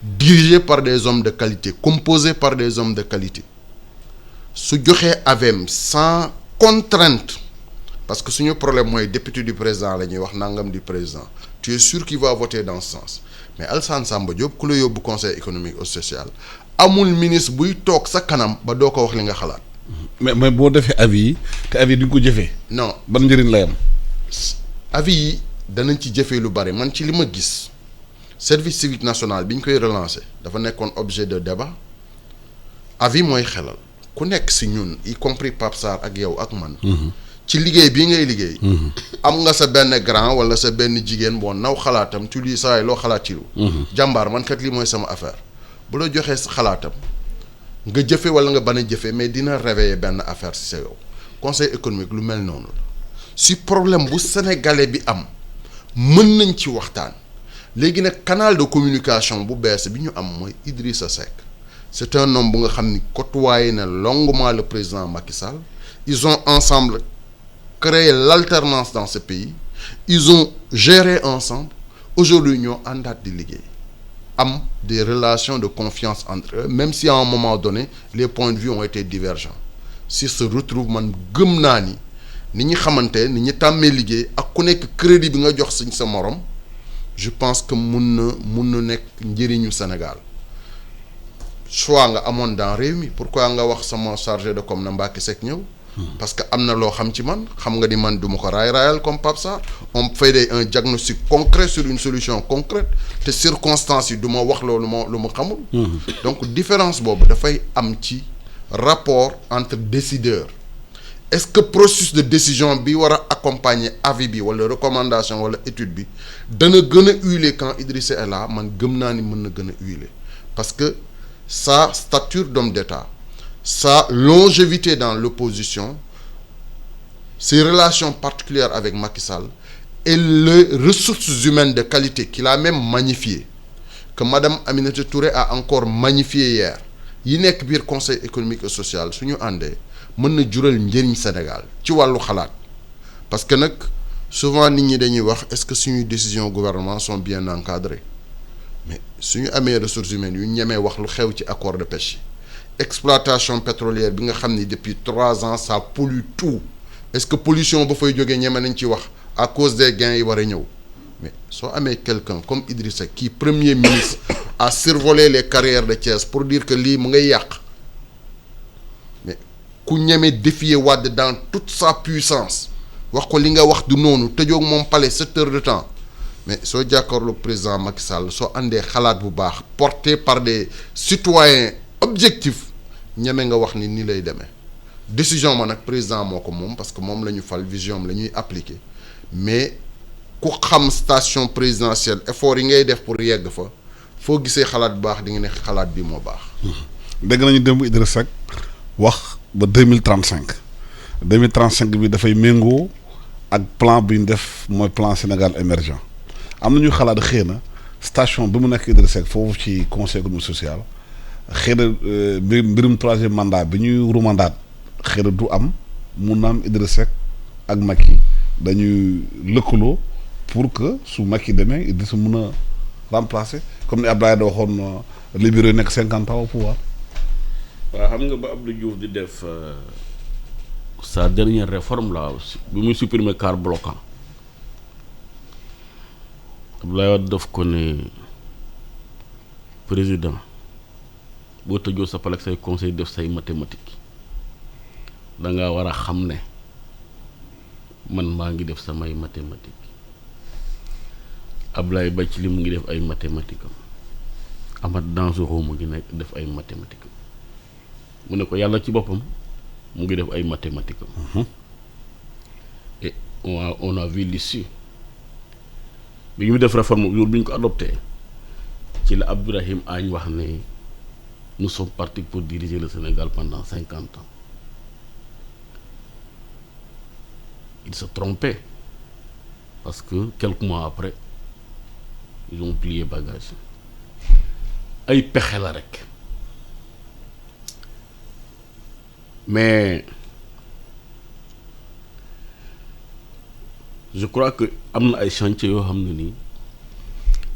dirigée par des hommes de qualité composée par des hommes de qualité su joxee avem sans contrainte parce que suñu problème mooy député du président la ñuy wax nangam du président tu es sûr qu'il va voter dans ce sens mais Alassane Samba Diop ku la yóbbu conseil économique et social amul ministre buy toog sa kanam ba doo ko wax li nga xalaat. mais boo defee avis yi te avis yi duñ ko jëfee. non ban njëriñ lay am. avis yi danañ ci jëfee lu bari man ci li ma gis service civique national bi ñu koy relancer dafa nekkoon objet de débat avis mooy xelal ku nekk si ñun y compris Pape Sarr ak yow ak man. ci liggéey bii ngay liggéey. am nga sa benn grand wala sa benn jigéen boo naw xalaatam tu lii saa yi loo xalaat ci lu. jàmbaar man kat lii mooy sama affaire bu la joxee sa xalaatam. nga jëfe wala nga ban a jëfe mais dina réveiller benn affaire si sa yow conseil économique lu mel noonu la si problème bu sénégalais bi am mën nañ ci waxtaan léegi nag canal de communication bu bees bi ñu am mooy Idrissa Seck c'est un homme bu nga xam ni côtoyé na longuement le président Macky Sall ils ont ensemble créé l'alternance dans ce pays ils ont géré ensemble aujourd'hui ñoo àndaat di liggéey am des relations de confiance entre eux même si à un moment donné les points de vue ont été divergents si se retrouve man gëm naa ni ñi xamante ni ñi tàmmee liggéey ak ku nekk crédit bi nga jox sa morom je pense que mun na nekk njëriñu Sénégal choix nga amoon dans Rewmi pourquoi nga wax sama chargé de com na Mbacké Seck ñëw parce que am na loo xam ci man xam nga ni man du ma ko raayal comme Pape Sarr on fait un diagnostic concret sur une solution concrète te circonstances yi du ma wax loolu lu ma xamul. donc différence boobu dafay am ci rapport entre décideurs est-ce que processus de décision bi war a accompagner avis bi wala recommandation wala étude bi dana gën a huiler quand Idrissa est là man gëm naa ni mën na gën a huiler parce que sa stature d'homme d'État, sa longévité dans l'opposition, ses relations particulières avec Macky Sall et les ressources humaines de qualité qu'il a même magnifiées, que Madame Aminata Touré a encore magnifié hier. yi nekk biir conseil économique et social suñu àndee mën na jural njëriñ Sénégal ci wàllu xalaat parce que nag souvent nit ñi dañuy wax est-ce que suñuy décisions gouvernement sont bien encadrées mais suñu amee ressources humaines yu ñemee wax lu xew ci accord de pêche exploitation pétrolière bi nga xam ni depuis 3 ans ça pollue tout est-ce que pollution ba fay jógee ñeme nañ ci wax à cause des gains yi war a ñëw mais soo amee quelqu'un comme Idrissa qui premier ministre a survolé les carrières de Thiès pour dire que lii mu ngay yàq mais ku ñeme défier Wade dans toute sa puissance wax ko li nga wax du noonu tëjoog moom palais 7 heures de temps mais soo jàkkaarloog président Macky Sall soo àndee xalaat bu baax porté par des citoyens objectifs ñeme nga wax ni nii lay demee décision ma nag président moo ko moom parce que moom la ñu fal vision am la ñuy appliquer mais ku xam station présidentielle effort yi ngay def pour yegg fa foo gisee xalaat bu baax di nga ne xalaat bi moo baax. dégg nañu démb Idrissa Seck wax ba 2035 bi dafay méngoo ak plan bi ñu def mooy plan Sénégal émergent am na ñu xalaat xëy na station bi mu nekk Idrissa Seck foofu ci conseil économique social xëy na mbirum troisième mandat bi ñuy rumandaat xëy na du am mun na am Idrissa Seck ak Macky dañuy lëkkaloo pour que su Macky demee Idrissa mun a remplacer comme ni Abdoulaye da waxoon libéraux yi nekk 50 ans au pouvoir. waaw xam nga ba Abdou Diouf di def sa dernière réforme là bi muy supprimer quart bloquant Abdoulaye Wade daf ko ne président boo tëjoo sa palais say conseil def say mathématique da nga war a xam ne man maa ngi def samay mathématique Ablaye Bathily mu ngi def ay mathématiques am Amath Dansokho mu ngi nekk def ay mathématiques am mu ne ko yàlla ci boppam mu ngi def ay mathématiques am et on a vu l'issue bi ñu def réforme jour bi ñu ko adopté ci la Abdourahim Agne wax ne nous sommes partis pour diriger le Sénégal pendant 50 ans il se trompait parce que quelques mois après ils ont plié bagage ay pexe la rek mais je crois que am na ay chantier yoo xam ne nii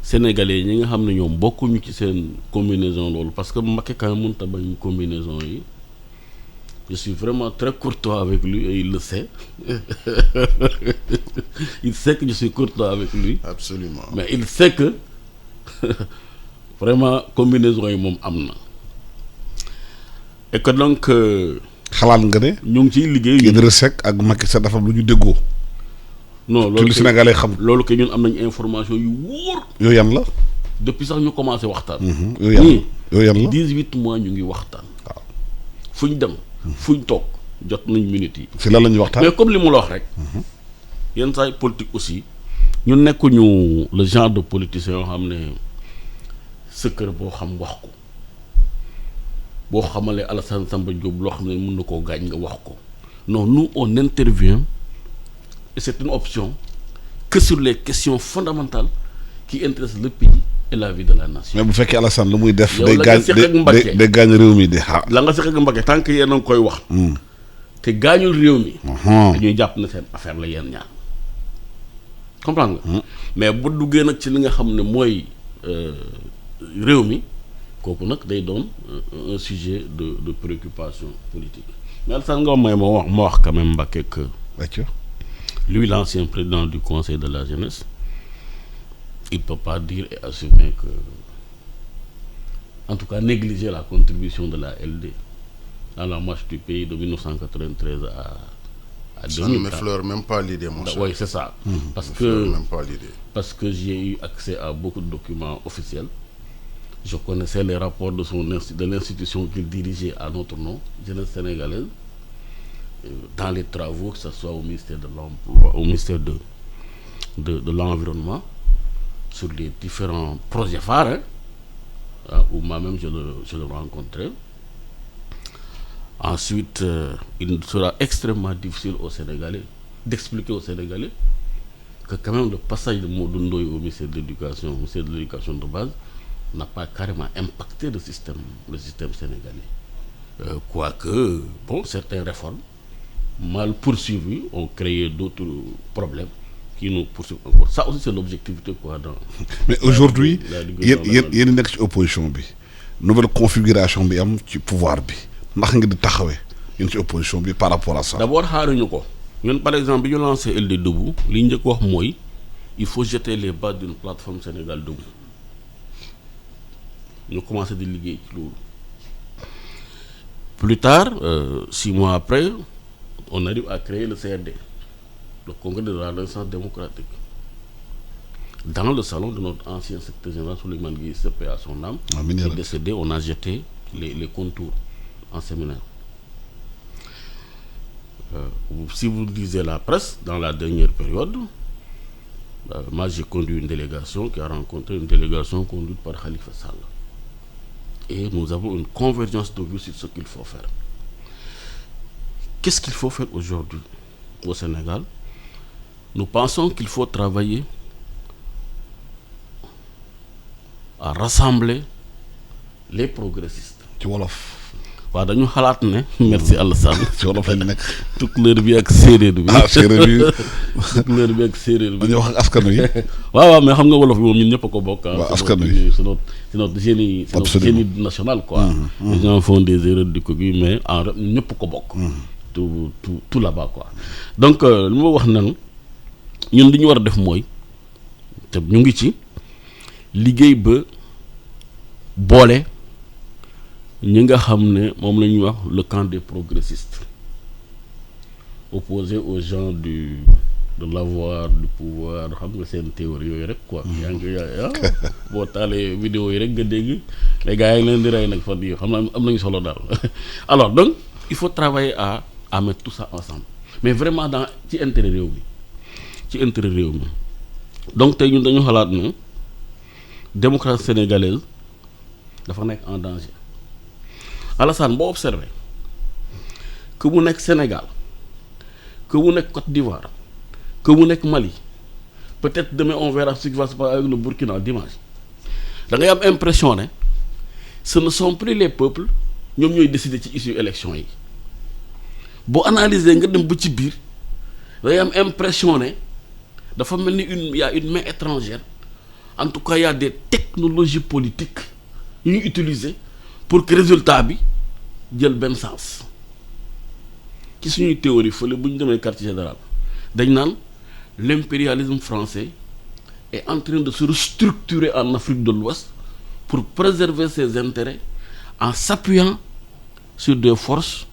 sénégalais ñi nga xam ne ñoom bokkuñu ci seen combinaison loolu parce que Macky quand même mënut a bañ combinaison yi je suis vraiment très courtois avec lui et il le sait il sait que je suis courtois avec lui. Absolument. Mais il sait que vraiment combinaison yi moom am na et que donc. xalaat nga ne. ñu ngi ciy liggéey. Idrissa Seck ak Macky Sall dafa am lu ñu déggoo. non loolu Sénégalais xam. loolu que ñun am nañ information yu wóor. yooyu yan la. depuis sax ñu commencé waxtaan. yooyu yan la 18 mois ñu ngi waxtaan. waaw fu ñu dem. fu ñu toog jot nañ minutes yi. si lan la ñuy waxtaan. mais comme li mu la wax rek. yenn saa yi politique aussi. ñu nekkuñu le genre de politicien yoo xam ne sa kër boo xam wax ko boo xamalee Alassane Samba Diop loo xam ne mën na koo gaañ nga wax ko non nous on intervient et c'est une option que sur les questions fondamentales qui intéressent le pays et la vie de la nation. mais bu fekkee Alassane lu muy def. yow la nga seq ak Mbacké day gaañ réew mi di xaar. la nga seq ak Mbacké tant que yéen a ngi koy wax. te gaañul réew mi. dañuy jàpp ne seen affaire la yéen ñaar comprendre nga. mais bu duggee nag ci li nga xam ne mooy réew mi kooku nag day doon un sujet de préoccupation politique mais Alassane nga may ma wax quand même Mbacké que. lui l'ancien président du conseil de la jeunesse il peut pas dire et assumer que en tout cas négliger la contribution de la LD dans la marche du pays de 1993 à 2004. Ça ne m'effleure même pas l'idée, mon cher. Oui, c'est ça. Parce que j'ai eu accès à beaucoup de documents officiels. Je connaissais les rapports de l'institution qu'il dirigeait à notre nom, Jeunesse sénégalaise. dans les travaux, que ce soit au ministère de l'Emploi, au ministère de l'Environnement, sur les différents projets phares, où moi-même je le rencontrais. Ensuite, il sera extrêmement difficile aux Sénégalais d'expliquer aux Sénégalais que quand même le passage de Modou Ndoye au ministère de l'Éducation de base n'a pas carrément impacté le système sénégalais. Quoique, bon, certaines réformes mal poursuivies ont créé d'autres problèmes qui nous poursuivent encore. Ça aussi, c'est l'objectivité, quoi. Mais aujourd'hui, il y a une opposition, nouvelle configuration bi am ci pouvoir bi. Ndax nga di taxawee ñun ci opposition bi par rapport à ça. D'abord xaaruñu ko ñun par exemple bi ñu lancé LD Debout li ñu njëkk wax mooy il faut jeter les bases d'une plateforme Sénégal Debout ñu commencé di liggéey ci loolu. Plus tard 6 mois après on arrive à créer le CRD, le Congrès de la Renaissance démocratique, dans le salon de notre ancien secrétaire général Souleymane Gueye paix à son âme, qui est décédé. On a jeté les contours en séminaire. Si vous lisez la presse, dans la dernière période, moi j'ai conduit une délégation qui a rencontré une délégation conduite par Khalifa Sall. Et nous avons une convergence de vues sur ce qu'il faut faire. Qu'est-ce qu'il faut faire aujourd'hui au Sénégal? Nous pensons qu'il faut travailler à rassembler les progressistes. ci wolof. waaw dañu xalaat ne. merci Alassane. ci wolof lañ nekk. tukulóor bi ak séeréer bi. séeréer bi. tukulóor bi ak séeréer bi. dañuy wax ak askan wi. waaw mais xam nga wolof bi moom ñun ñëpp a ko bokk. waaw askan wi c'est notre génie. c'est notre génie national, quoi. Les gens font des erreurs du coquille, mais ñun ñëpp ko bokk. tout là-bas, quoi. Donc li ma wax nanu ñun li ñu war a def mooy te ñu ngi ci liggéey ba boole ñi nga xam ne moom la ñuy wax le camp des progressistes, opposé aux gens de l'avoir, du pouvoir, xam nga seen théorie yooyu rek, quoi. yaa ngi boo taalee vidéo yi rek nga dégg les gars yi leen di rey nag fan yi xam naa am nañu solo daal. Alors donc il faut travailler à mettre tout ça ensemble, mais vraiment ci intérêt réew mi donc tey ñun dañu xalaat ne démocratie sénégalaise dafa nekk en danger. Alassane boo observé que mu nekk Sénégal, que mu nekk Côte d'Ivoire, que mu nekk Mali, peut-être demain on verra ce qui va se passer avec le Burkina dimanche, da ngay am impression ne ce ne sont plus les peuples ñoom ñooy décider ci issue élection yi. boo analyser nga dem ba ci biir da ngay am impression ne dafa mel ni il y a une main étrangère, en tout cas il y a des technologies politiques yu ñu utiliser pour que résultat bi jël benn sens. ci suñuy théorie fële bu ñu demee quartier général dañ naan l'impérialisme français est en train de se restructurer en Afrique de l'Ouest pour préserver ses intérêts en s'appuyant sur des forces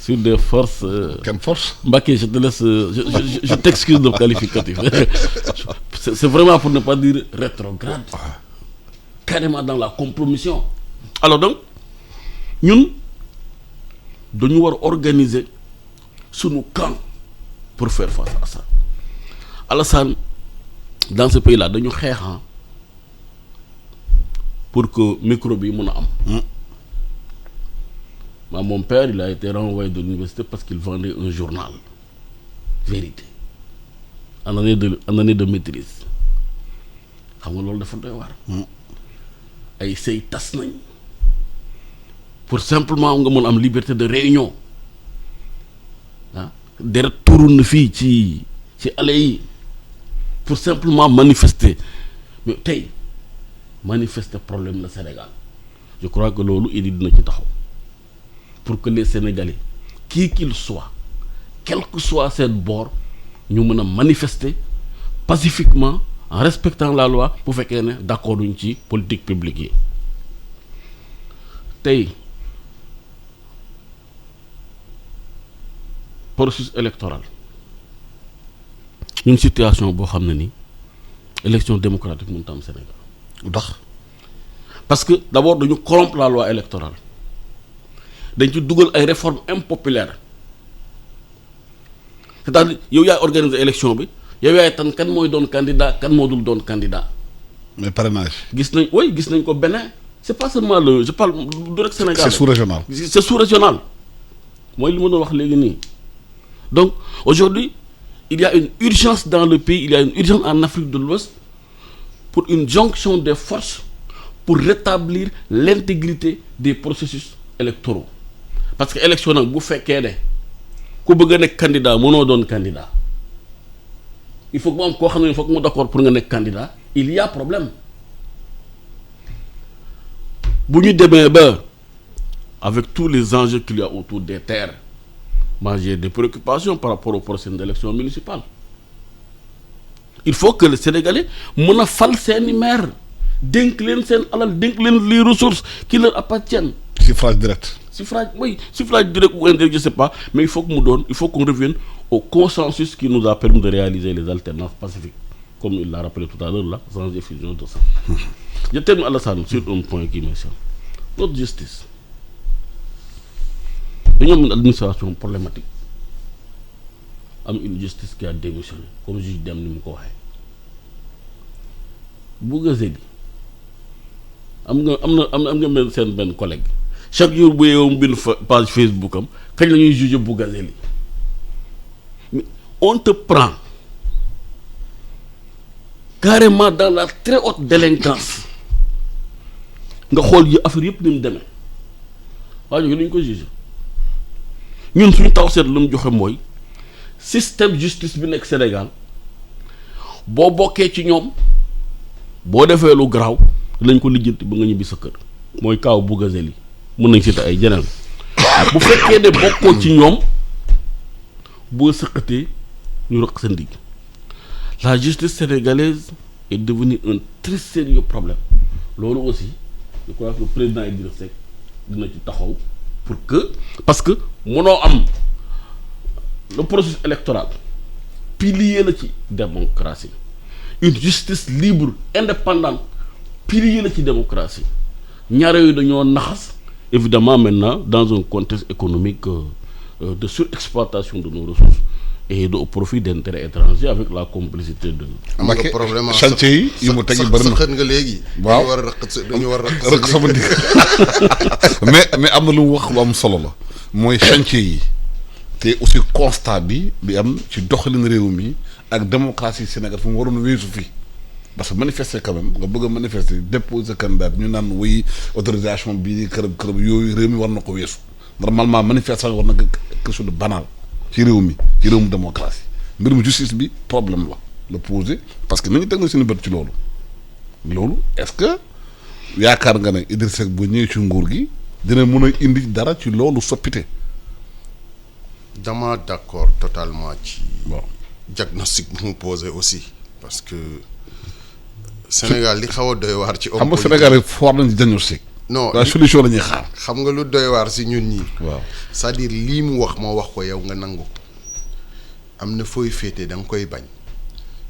quelle force? Mbacké, je te laisse, je t'excuse de qualificatif. C'est vraiment pour ne pas dire rétrograde, carrément dans la compromission. Alors donc ñun dañu war a organiser sunu camp pour faire face à ça. Alassane, dans ce pays-là dañu xeex pour que micro bi mun a am. Mon père, il a été renvoyé de l'université parce qu'il vendait un journal. Vérité. En année de maîtrise. xam nga loolu dafa doy waar. ay sëy tas nañ pour simplement nga mën am liberté de réunion. deret tuuru na fii ci allées yi pour simplement manifester. mais tey manifester problème la Sénégal. je crois que loolu idi dina ci taxaw. pour que les Sénégalais, qui qu'ils soient, quel que soit seen bord, ñu mën a manifester pacifiquement en respectant la loi bu fekkee ne d'accord duñ ci politique publique yi. tey processus électoral une situation boo xam ne ni élection démocratique mënut a am Sénégal. ndax parce que d'abord dañu corrompre la loi électorale. dañ ci dugal ay réformes impopulaires c'est-à-dire yow yaay organiser élection bi yow yaay tan kan mooy doon candidat kan moo dul doon candidat. mais parrainage. gis nañ ko Bénin c'est pas seulement je parle du rek Sénégal. c'est sous-régional. c'est sous-régional mooy li ma doon wax léegi nii donc aujourd'hui il y a une urgence dans le pays, il y a une urgence en Afrique de l'Ouest pour une jonction des forces pour rétablir l'intégrité des processus électoraux. Parce que l'élection, si vous faites ku bëgg a nekk candidat mënoo doon candidat il faut que mu am koo xam ne il faut que mu d'accord pour nga nekk candidat il y a problème bu ñu demee ba avec tous les enjeux qu'il y a autour des terres. Moi, j'ai des préoccupations par rapport aux prochaines élections municipales. Il faut que les Sénégalais mën a fal seeni maire dénk leen seen alal dénk leen les ressources qui leur appartiennent. Suffrage direct. Suffrage direct ou indirect, je ne sais pas, mais il faut qu'on revienne au consensus qui nous a permis de réaliser les alternances pacifiques, comme il l'a rappelé tout à l'heure là, sans effusion de sang. Je termine Alassane sur un point qui me semble. Notre justice. Nous avons une administration problématique. Nous avons une justice qui a démissionné, comme le juge Dem ni mu ko waxee. Bougazeli am nga seen benn collègue chaque jour bu yeewoo mu bind page Facebook am kañ la ñuy juger Bougazeli mais on te prend carrément dans la très haute délinquance nga xool yi affaire yëpp ni mu demee waaye ñu ko juger. Ñun suñu taw seet lu mu joxe mooy système justice bi nekk Sénégal boo bokkee ci ñoom boo defee lu garaaw lañ ko lijjanti ba nga ñibbi sa kër mooy kaaw Bougazeli mën nañ citer ay jeneen bu fekkee ne bokkoo ci ñoom boo sëqatee ñu rëq sa ndigg la justice sénégalaise est devenue un très sérieux problème loolu aussi je crois que le président Idrissa Seck dina ci taxaw pour que parce que mënoo am le processus électoral pilier la ci démocratie une justice libre indépendante pilier la ci démocratie ñaar yooyu dañoo naxas évidemment maintenant dans un contexte économique de surexploitation de nos ressources et au profit d'intérêts étrangers avec la complicité de. am nga problème chantier yi mu tegi bëri na sax nga léegi. waaw dañu war a rëq sama digg mais am na lu mu wax lu am solo la mooy chantier yi te aussi constat bi am ci doxalin réew mi ak démocratie Sénégal fu mu waroon weesu fii parce que manifester quand même nga bëgg a manifester déposer candidat ñu naan wuy autorisation bii kërëb yooyu réew mi war na ko weesu normalement manifestation war na quelque chose de banal ci réew mi ci réewum démocratie mbirum justice bi problème la posé parce que nañu teg na suñu bët ci loolu est-ce que yaakaar nga ne Idrissa Seck bu ñëwee ci nguur gi dina mën a indi dara ci loolu soppite. dama d'accord totalement ci diagnostic bu mu posé aussi parce que Sénégal li xaw a doy waar ci xam nga Sénégal yi foor nañ ci diagnostic. non la solution la ñuy xaar. xam nga lu doy waar si ñun ñi waaw c'est-à-dire lii mu wax moo wax ko yow nga nangu ko am na fooy féete da nga koy bañ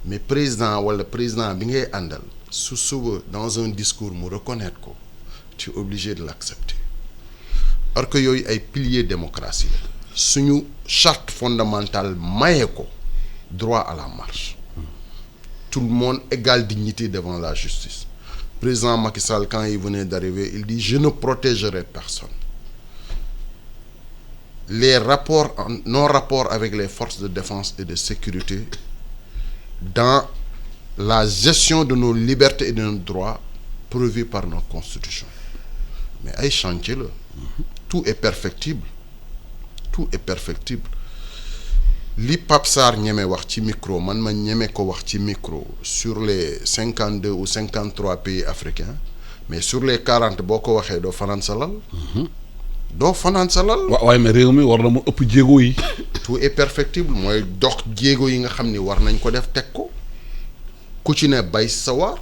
mais président bi ngay àndal su suba dans un discours mu reconnaître ko tu es obligé de l'accepter alors que yooyu ay piliers démocratie la suñu charte fondamentale maye ko droit à la marche tout le monde égale dignité devant la justice. Président Macky Sall, quand il venait d'arriver, il dit « Je ne protégerai personne ». Les rapports, non-rapports avec les forces de défense et de sécurité dans la gestion de nos libertés et de nos droits prévus par notre constitution. Mais ay chantier là, tout est perfectible. Tout est perfectible. Li Pape Sarr ñeme wax ci micro man ma ñeme ko wax ci micro sur les 52 ou 53 pays africains mais sur les 40 boo ko waxee doo fanaan sa lal. doo fanaan sa lal. waaye mais réew mi war na mu ëpp jéego yi. tout est perfectible mooy dox jéego yi nga xam ni war nañ ko def teg ko ku ci ne bay sa waar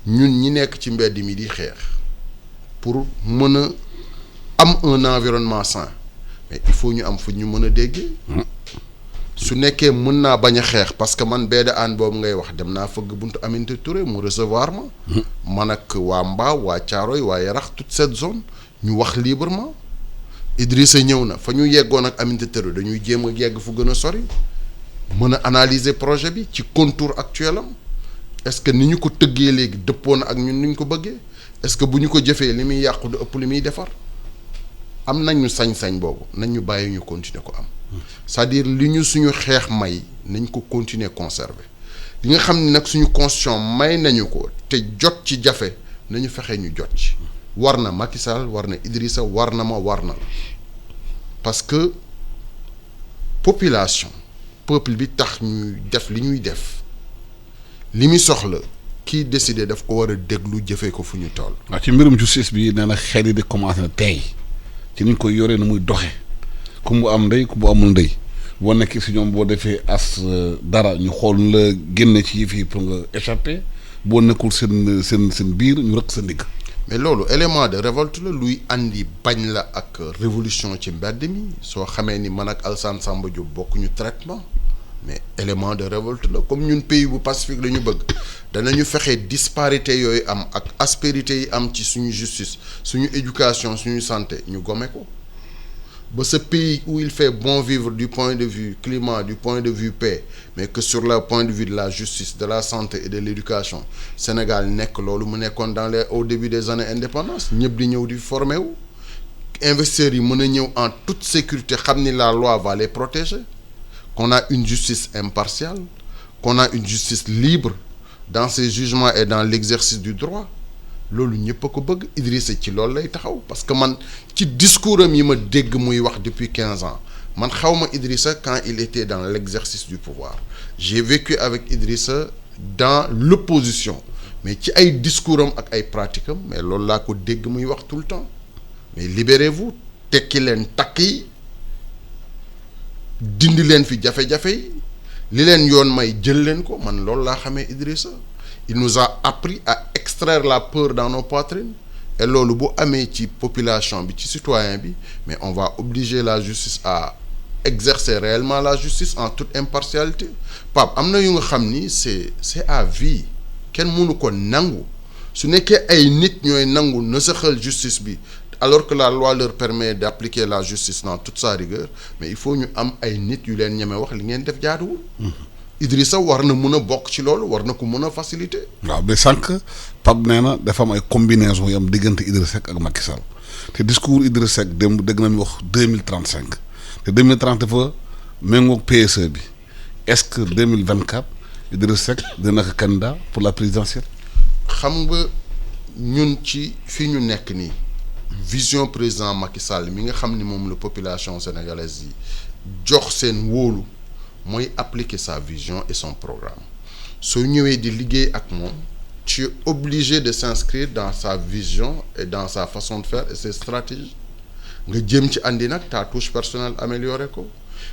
ñun ñi nekk ci mbedd mi di xeex pour mën a am un environnement sain. mais il faut ñu am fu ñu mën a déggee su nekkee mën naa bañ a xeex parce que man beeda aan boobu ngay wax dem naa fëgg buntu Aminata Touré mu recevoir ma man ak waa Mbao waa Thiaroye waa Yarax toute cette zone ñu wax librement. Idrissa ñëw na fa ñu yeggoon ak Aminata Touré dañuy jéem a yegg fu gën a sori mën a analyser projet bi ci contour actuel am est-ce que ni ñu ko tëggee léegi dëppoo na ak ñun ni ñu ko bëggee est-ce que bu ñu ko jëfee li muy yàqu du ëpp li muy defar am nañu sañ-sañ boobu nañ ñu bàyyi ñu continuer ko am c'est-à-dire li ñu suñu xeex may nañ ko continuer conserver li nga xam ne nag suñu constitution may nañu ko te jot ci jafe nañu fexe ñu jot ci. war na Macky Sall war na Idrissa war na ma war na la parce que population peuple bi tax ñuy def li ñuy def li muy soxla kii décider daf ko war a déglu jëfee ko fu ñu toll. waaw ci mbirum justice bi nee na xel yi di commencé na tey ci ni ñu koy yoree na muy doxe ku mu am ndey ku mu amul ndey boo nekkee si ñoom boo defee as dara ñu xool la génne ci yëf yi pour nga échapper boo nekkul seen biir ñu rëkk sa ndigg. mais loolu élément de révolte la luy andi bañ la ak révolution ci mbedd mi soo xamee ni man ak Alassane Samba Diop bokkuñu traitement mais élément de révolte la comme ñun pays bu pacifique la ñu bëgg danañu fexe disparité yooyu am ak aspérité yi am ci suñu justice suñu éducation suñu santé ñu gome ko ba ce pays où il fait bon vivre du point de vue climat du point de vue paix mais que sur le point de vue de la justice de la santé et de l'éducation Sénégal nekk loolu mu nekkoon au début des années indépendance ñëpp di ñëw di formé wu investisseurs yi mën a ñëw en toute sécurité xam ni la loi va les protéger qu'on a une justice impartiale qu'on a une justice libre dans ses jugements et dans l'exercice du droit loolu ñëpp a ko bëgg Idrissa ci loolu lay taxaw parce que man ci discours am yi ma dégg muy wax depuis 15 ans man xaw ma Idrissa quand il était dans l'exercice du pouvoir j'ai vécu avec Idrissa dans l'opposition mais ci ay discours am ak ay pratiques am mais loolu laa ko dégg muy wax tout le temps mais libérez-vous tekki leen takk yi dindi leen fi jafe-jafe yi li leen yoon may jël leen ko man loolu laa xamee Idrissa il nous a appris à extraire la peur dans nos poitrines et loolu bu amee ci population bi ci citoyen bi mais on va obliger la justice à exercer réellement la justice en toute impartialité Pape am na yu nga xam ni c'est à vie kenn mënu ko nangu su nekkee ay nit ñooy nangu na saxal justice bi alors que la loi leur permet d'appliquer la justice dans toute sa rigueur mais il faut ñu am ay nit yu leen ñeme wax li ngeen def jaaduwul Idrissa war na mën a bokk ci loolu war na ko mën a faciliter. waaw ba sànq Pape nee na dafa am ay combinaison yu am diggante Idrissa Seck ak Macky Sall te discours Idrissa Seck démb dégg nañu wax 2035 te 2030 dafa méngoog PSE bi est-ce que 2024 Idrissa Seck dina ko candidat pour la présidentielle. xam nga ñun ci fi ñu nekk nii vision président Macky Sall mi nga xam ni moom la population sénégalaise yi jox seen wóolu. mooy appliquer sa vision et son programme soo ñëwee di liggéey ak moom tu es obligé de s'inscrire dans sa vision et dans sa façon de faire et ses stratégies nga jëm ci andi nag ta touche personnelle amélioré ko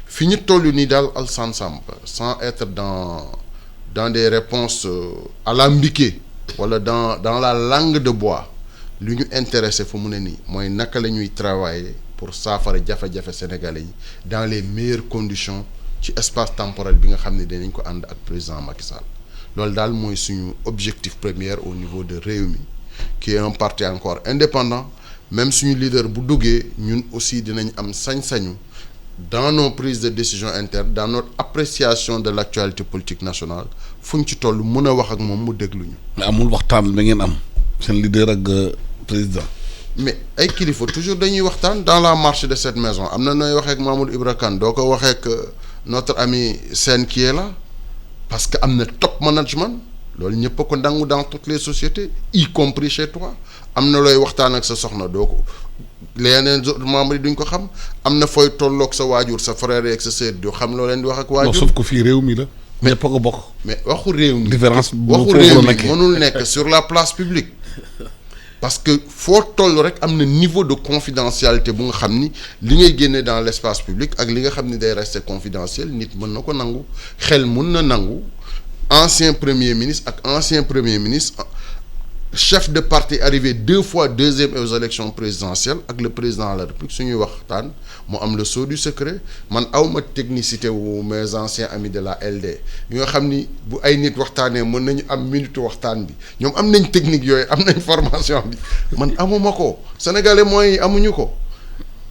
fi ñu toll nii daal Alassane Samba sans être dans des réponses alambiquées wala dans la langue de bois lu ñu intéressé fu mu ne nii mooy naka la ñuy travailler pour saafara jafe-jafe sénégalais yi dans les meilleures conditions ci espace temporel bi nga xam ne dinañ ko ànd ak président Macky Sall loolu daal mooy suñu objectif premier au niveau de Rewmi qui est un parti encore indépendant même suñu leader bu duggee ñun aussi dinañ am sañ-sañu dans nos prises de décision internes dans notre appréciation de l'actualité politique nationale fu ñu ci toll mën a wax ak moom mu déglu ñu. mais amul waxtaan ba ngeen am seen leader ak président. mais ay kilifa toujours dañuy waxtaan dans la marche de cette maison am na nooy waxee ak Mamadou Ibra Kane doo ko waxee ak notre ami Sène qui est là parce que am na top management loolu ñëpp a ko nangu dans toutes les sociétés y compris chez toi am na looy waxtaan ak sa soxna doo ko leneen membres yi duñ ko xam am na fooy tolloog sa waajur sa frère ak sa sœur du xam loo leen di wax ak waajur. non sauf que fii réew mi la. mais ñëpp a ko bokk. mais waxu réew mi différence waxu réew mi mënul nekk sur la place publique. parce que foo toll rek am na niveau de confidentialité bu nga xam ni li ngay génne dans l'espace public ak li nga xam ni day rester confidentiel nit mën na ko nangu xel mën na nangu ancien premier ministre ak ancien premier ministre chef de parti arrivé 2 fois deuxième aux élections présidentielles ak le président de la République suñuy waxtaan mu am le sceau du secret man awma technicité wu mes anciens amis de la LD ñoo xam ni bu ay nit waxtaanee mën nañu am minute waxtaan bi ñoom am nañ technique yooyu am nañ formation bi man amuma ko sénégalais mooy amuñu ko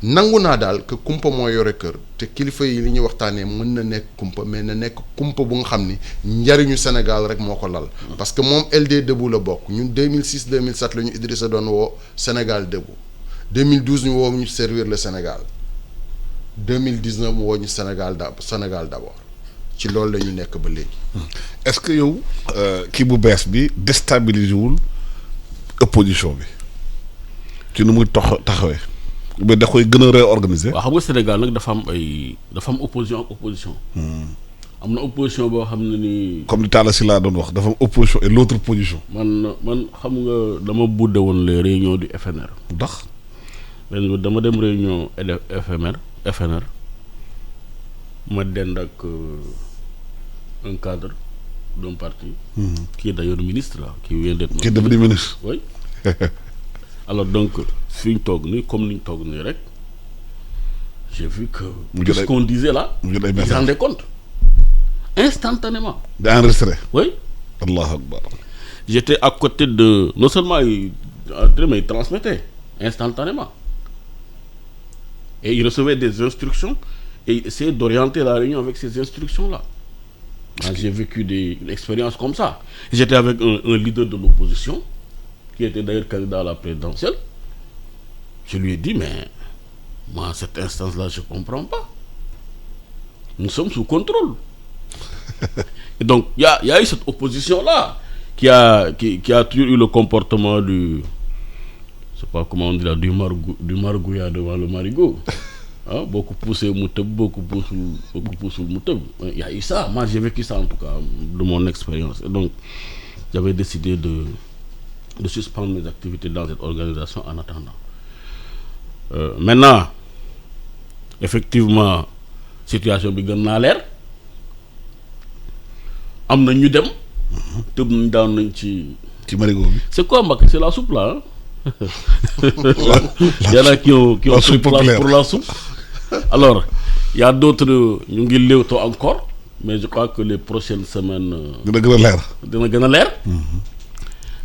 nangu naa daal que kumpa moo yore kër te kilifa yi li ñuy waxtaanee mën na nekk kumpa mais na nekk kumpa bu nga xam ni njariñu Sénégal rek moo ko lal. parce que moom LD Debout la bokk ñun 2006 2007 la ñu Idrissa doon woo Sénégal Debout 2012 ñu woo ñu servir le Sénégal 2019 mu woo ñu Sénégal d'abord ci loolu la ñu nekk ba léegi. est-ce que yow kii bu bees bi déstabiliser wul opposition bi ci nu muy taxawee. mais da koy gën a réorganiser. waaw xam nga Sénégal nag dafa am opposition ak opposition. am na opposition boo xam ne ni. comme li Talla Sylla doon wax dafa am opposition et l'autre position. man xam nga dama budde woon les réunions du FNR. ndax. dama dem réunion FNR ma dend ak un cadre d'un parti. qui est d'ailleurs ministre là qui vient d'être. qui est devenu ministre. oui. alors donc fi ñu toog nii comme ni ñu toog nii rek j'ai vu que tout ce qu'on disait là ils s'en rendent compte instantanément. di enregistré. oui. Allahu akbar. J'étais à côté de non seulement il transmettait instantanément et il recevait des instructions et il essayait d'orienter la réunion avec ces instructions là. Moi, j'ai vécu une expérience comme ça. J'étais avec un leader de l'opposition qui était d'ailleurs candidat à la présidentielle. Je lui ai dit, mais moi, cette instance-là, je ne comprends pas. Nous sommes sous contrôle. Et donc, il y a eu cette opposition-là qui a toujours eu le comportement du... Je ne sais pas comment on dit là, du margouillat devant le marigot. Hein, beaucoup poussé Mouteb, beaucoup poussé Mouteb. Il y a eu ça. Moi, j'ai vécu ça en tout cas, de mon expérience. Et donc, j'avais décidé de suspendre mes activités dans cette organisation en attendant. Maintenant, effectivement, situation bi gën naa leer am na ñu dem tëb nañ daan nañ ci marigot bi. c'est quoi Mbacké, c'est la soupe là hein? Il y en a qui ont pris place pour la soupe. Alors il y a d'autres ñu ngi léewtoo encore mais je crois que les prochaines semaines dina gën a leer.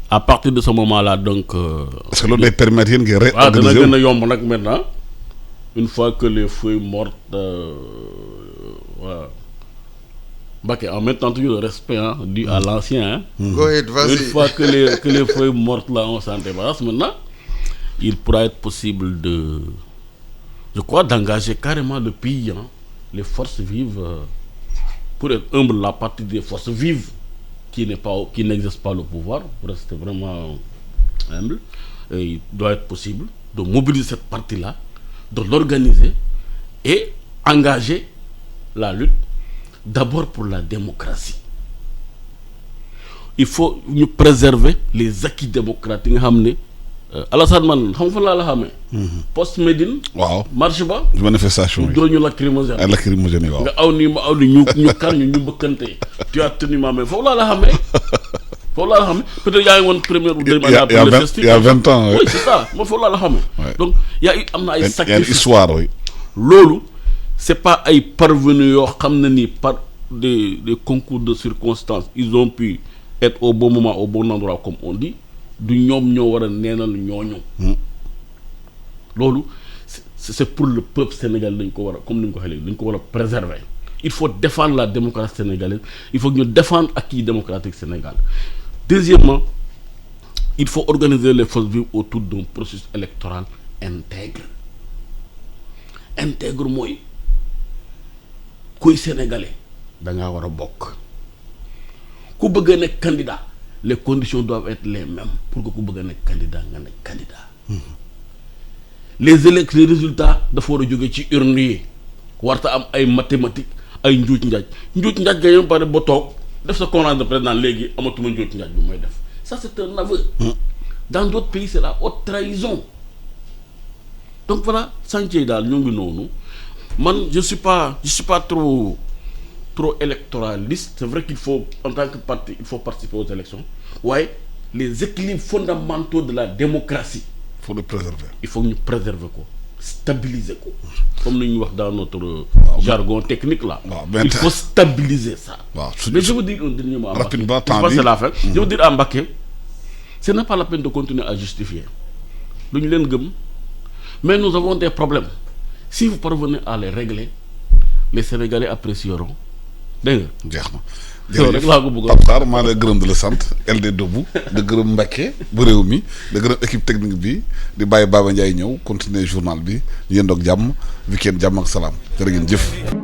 À partir de ce moment-là, donc. Est-ce que loolu day permettre yéen ngeen réorganiser dana gën a yomb nag maintenant une fois que les feuilles mortes voilà. Mbacké, en mettant toujours le respect dû à l'ancien. Go ahead, vas-y. Une fois que les feuilles mortes là on s'en débarrasse maintenant, il pourra être possible je crois, d'engager carrément le pays, les forces vives, pour être humble, la partie des forces vives. Qui n'exerce pas le pouvoir, pour rester vraiment humble, et il doit être possible de mobiliser cette partie-là, de l'organiser et engager la lutte d'abord pour la démocratie. Il faut nous préserver les acquis démocratiques. Alassane man xam fa laa la xamee. poste Médine. waaw marche ba. manifestation yi doo ñu lacrymogène. ay lacrymogène waaw. nga aw nii ma aw nii ñu kar ñu mbëkkante. tu as tenu ma main foofu laa la xamee. peut-être yaa ngi woon première ou deuxième. il y a 20 ans. oui c'est ça man foofu laa la xamee. donc am na ay sacrifices. y a une histoire oui. loolu c'est pas ay parvenus yoo xam ne ni par des concours de circonstances ils ont pu être au bon moment au bon endroit comme on dit. du ñoom ñoo war a neenal ñooñu. loolu c'est pour le peuple sénégalais dañ ko war a comme ni nga ko waxee léegi dañ ko war a préserver. Il faut défendre la démocratie sénégalaise, il faut que ñu défendre acquis démocratique Sénégal. Deuxièmement, il faut organiser les forces vives autour d'un processus électoral intègre. Intègre mooy kuy sénégalais da ngaa war a bokk ku bëgg a nekk candidat. Les conditions doivent être les mêmes pour que ku bëgg a nekk candidat nga nekk candidat. Les résultats dafa war a jóge ci urne yi warta am ay mathématiques ay njuuj njaaj nga yem pare ba toog def sa conférence de président léegi amatuma njuuj njaaj bu may def ça c'est un aveu. Dans d'autres pays c'est la haute trahison. Donc voilà chantier yi daal ñoo ngi noonu man je suis pas trop électoraliste. C'est vrai qu'il faut, en tant que parti, il faut participer aux élections. Ouais, les équilibres fondamentaux de la démocratie. faut le préserver. Il faut ñu préserver ko stabiliser ko comme ni ñu wax dans notre jargon technique là. Il faut stabiliser ça. Mais je veux dire un dernier mot. Rapidement, c'est la fin. Je veux dire à Mbacké, ce n'est pas la peine de continuer à justifier. duñu leen gëm mais nous avons des problèmes si vous parvenez à les régler les Sénégalais apprécieront dégg nga. jeex na. loolu rek laa ko bëggoon Pape Sarr maa lay gërëm di la sant LD Debout di gërëm Mbacké bu réew mi di gërëm équipe technique bi di bàyyi Baba Ndiaye ñëw continuer journal bi ñu yendoog jàmm week-end jàmm ak salaam jërë ngeen jëf.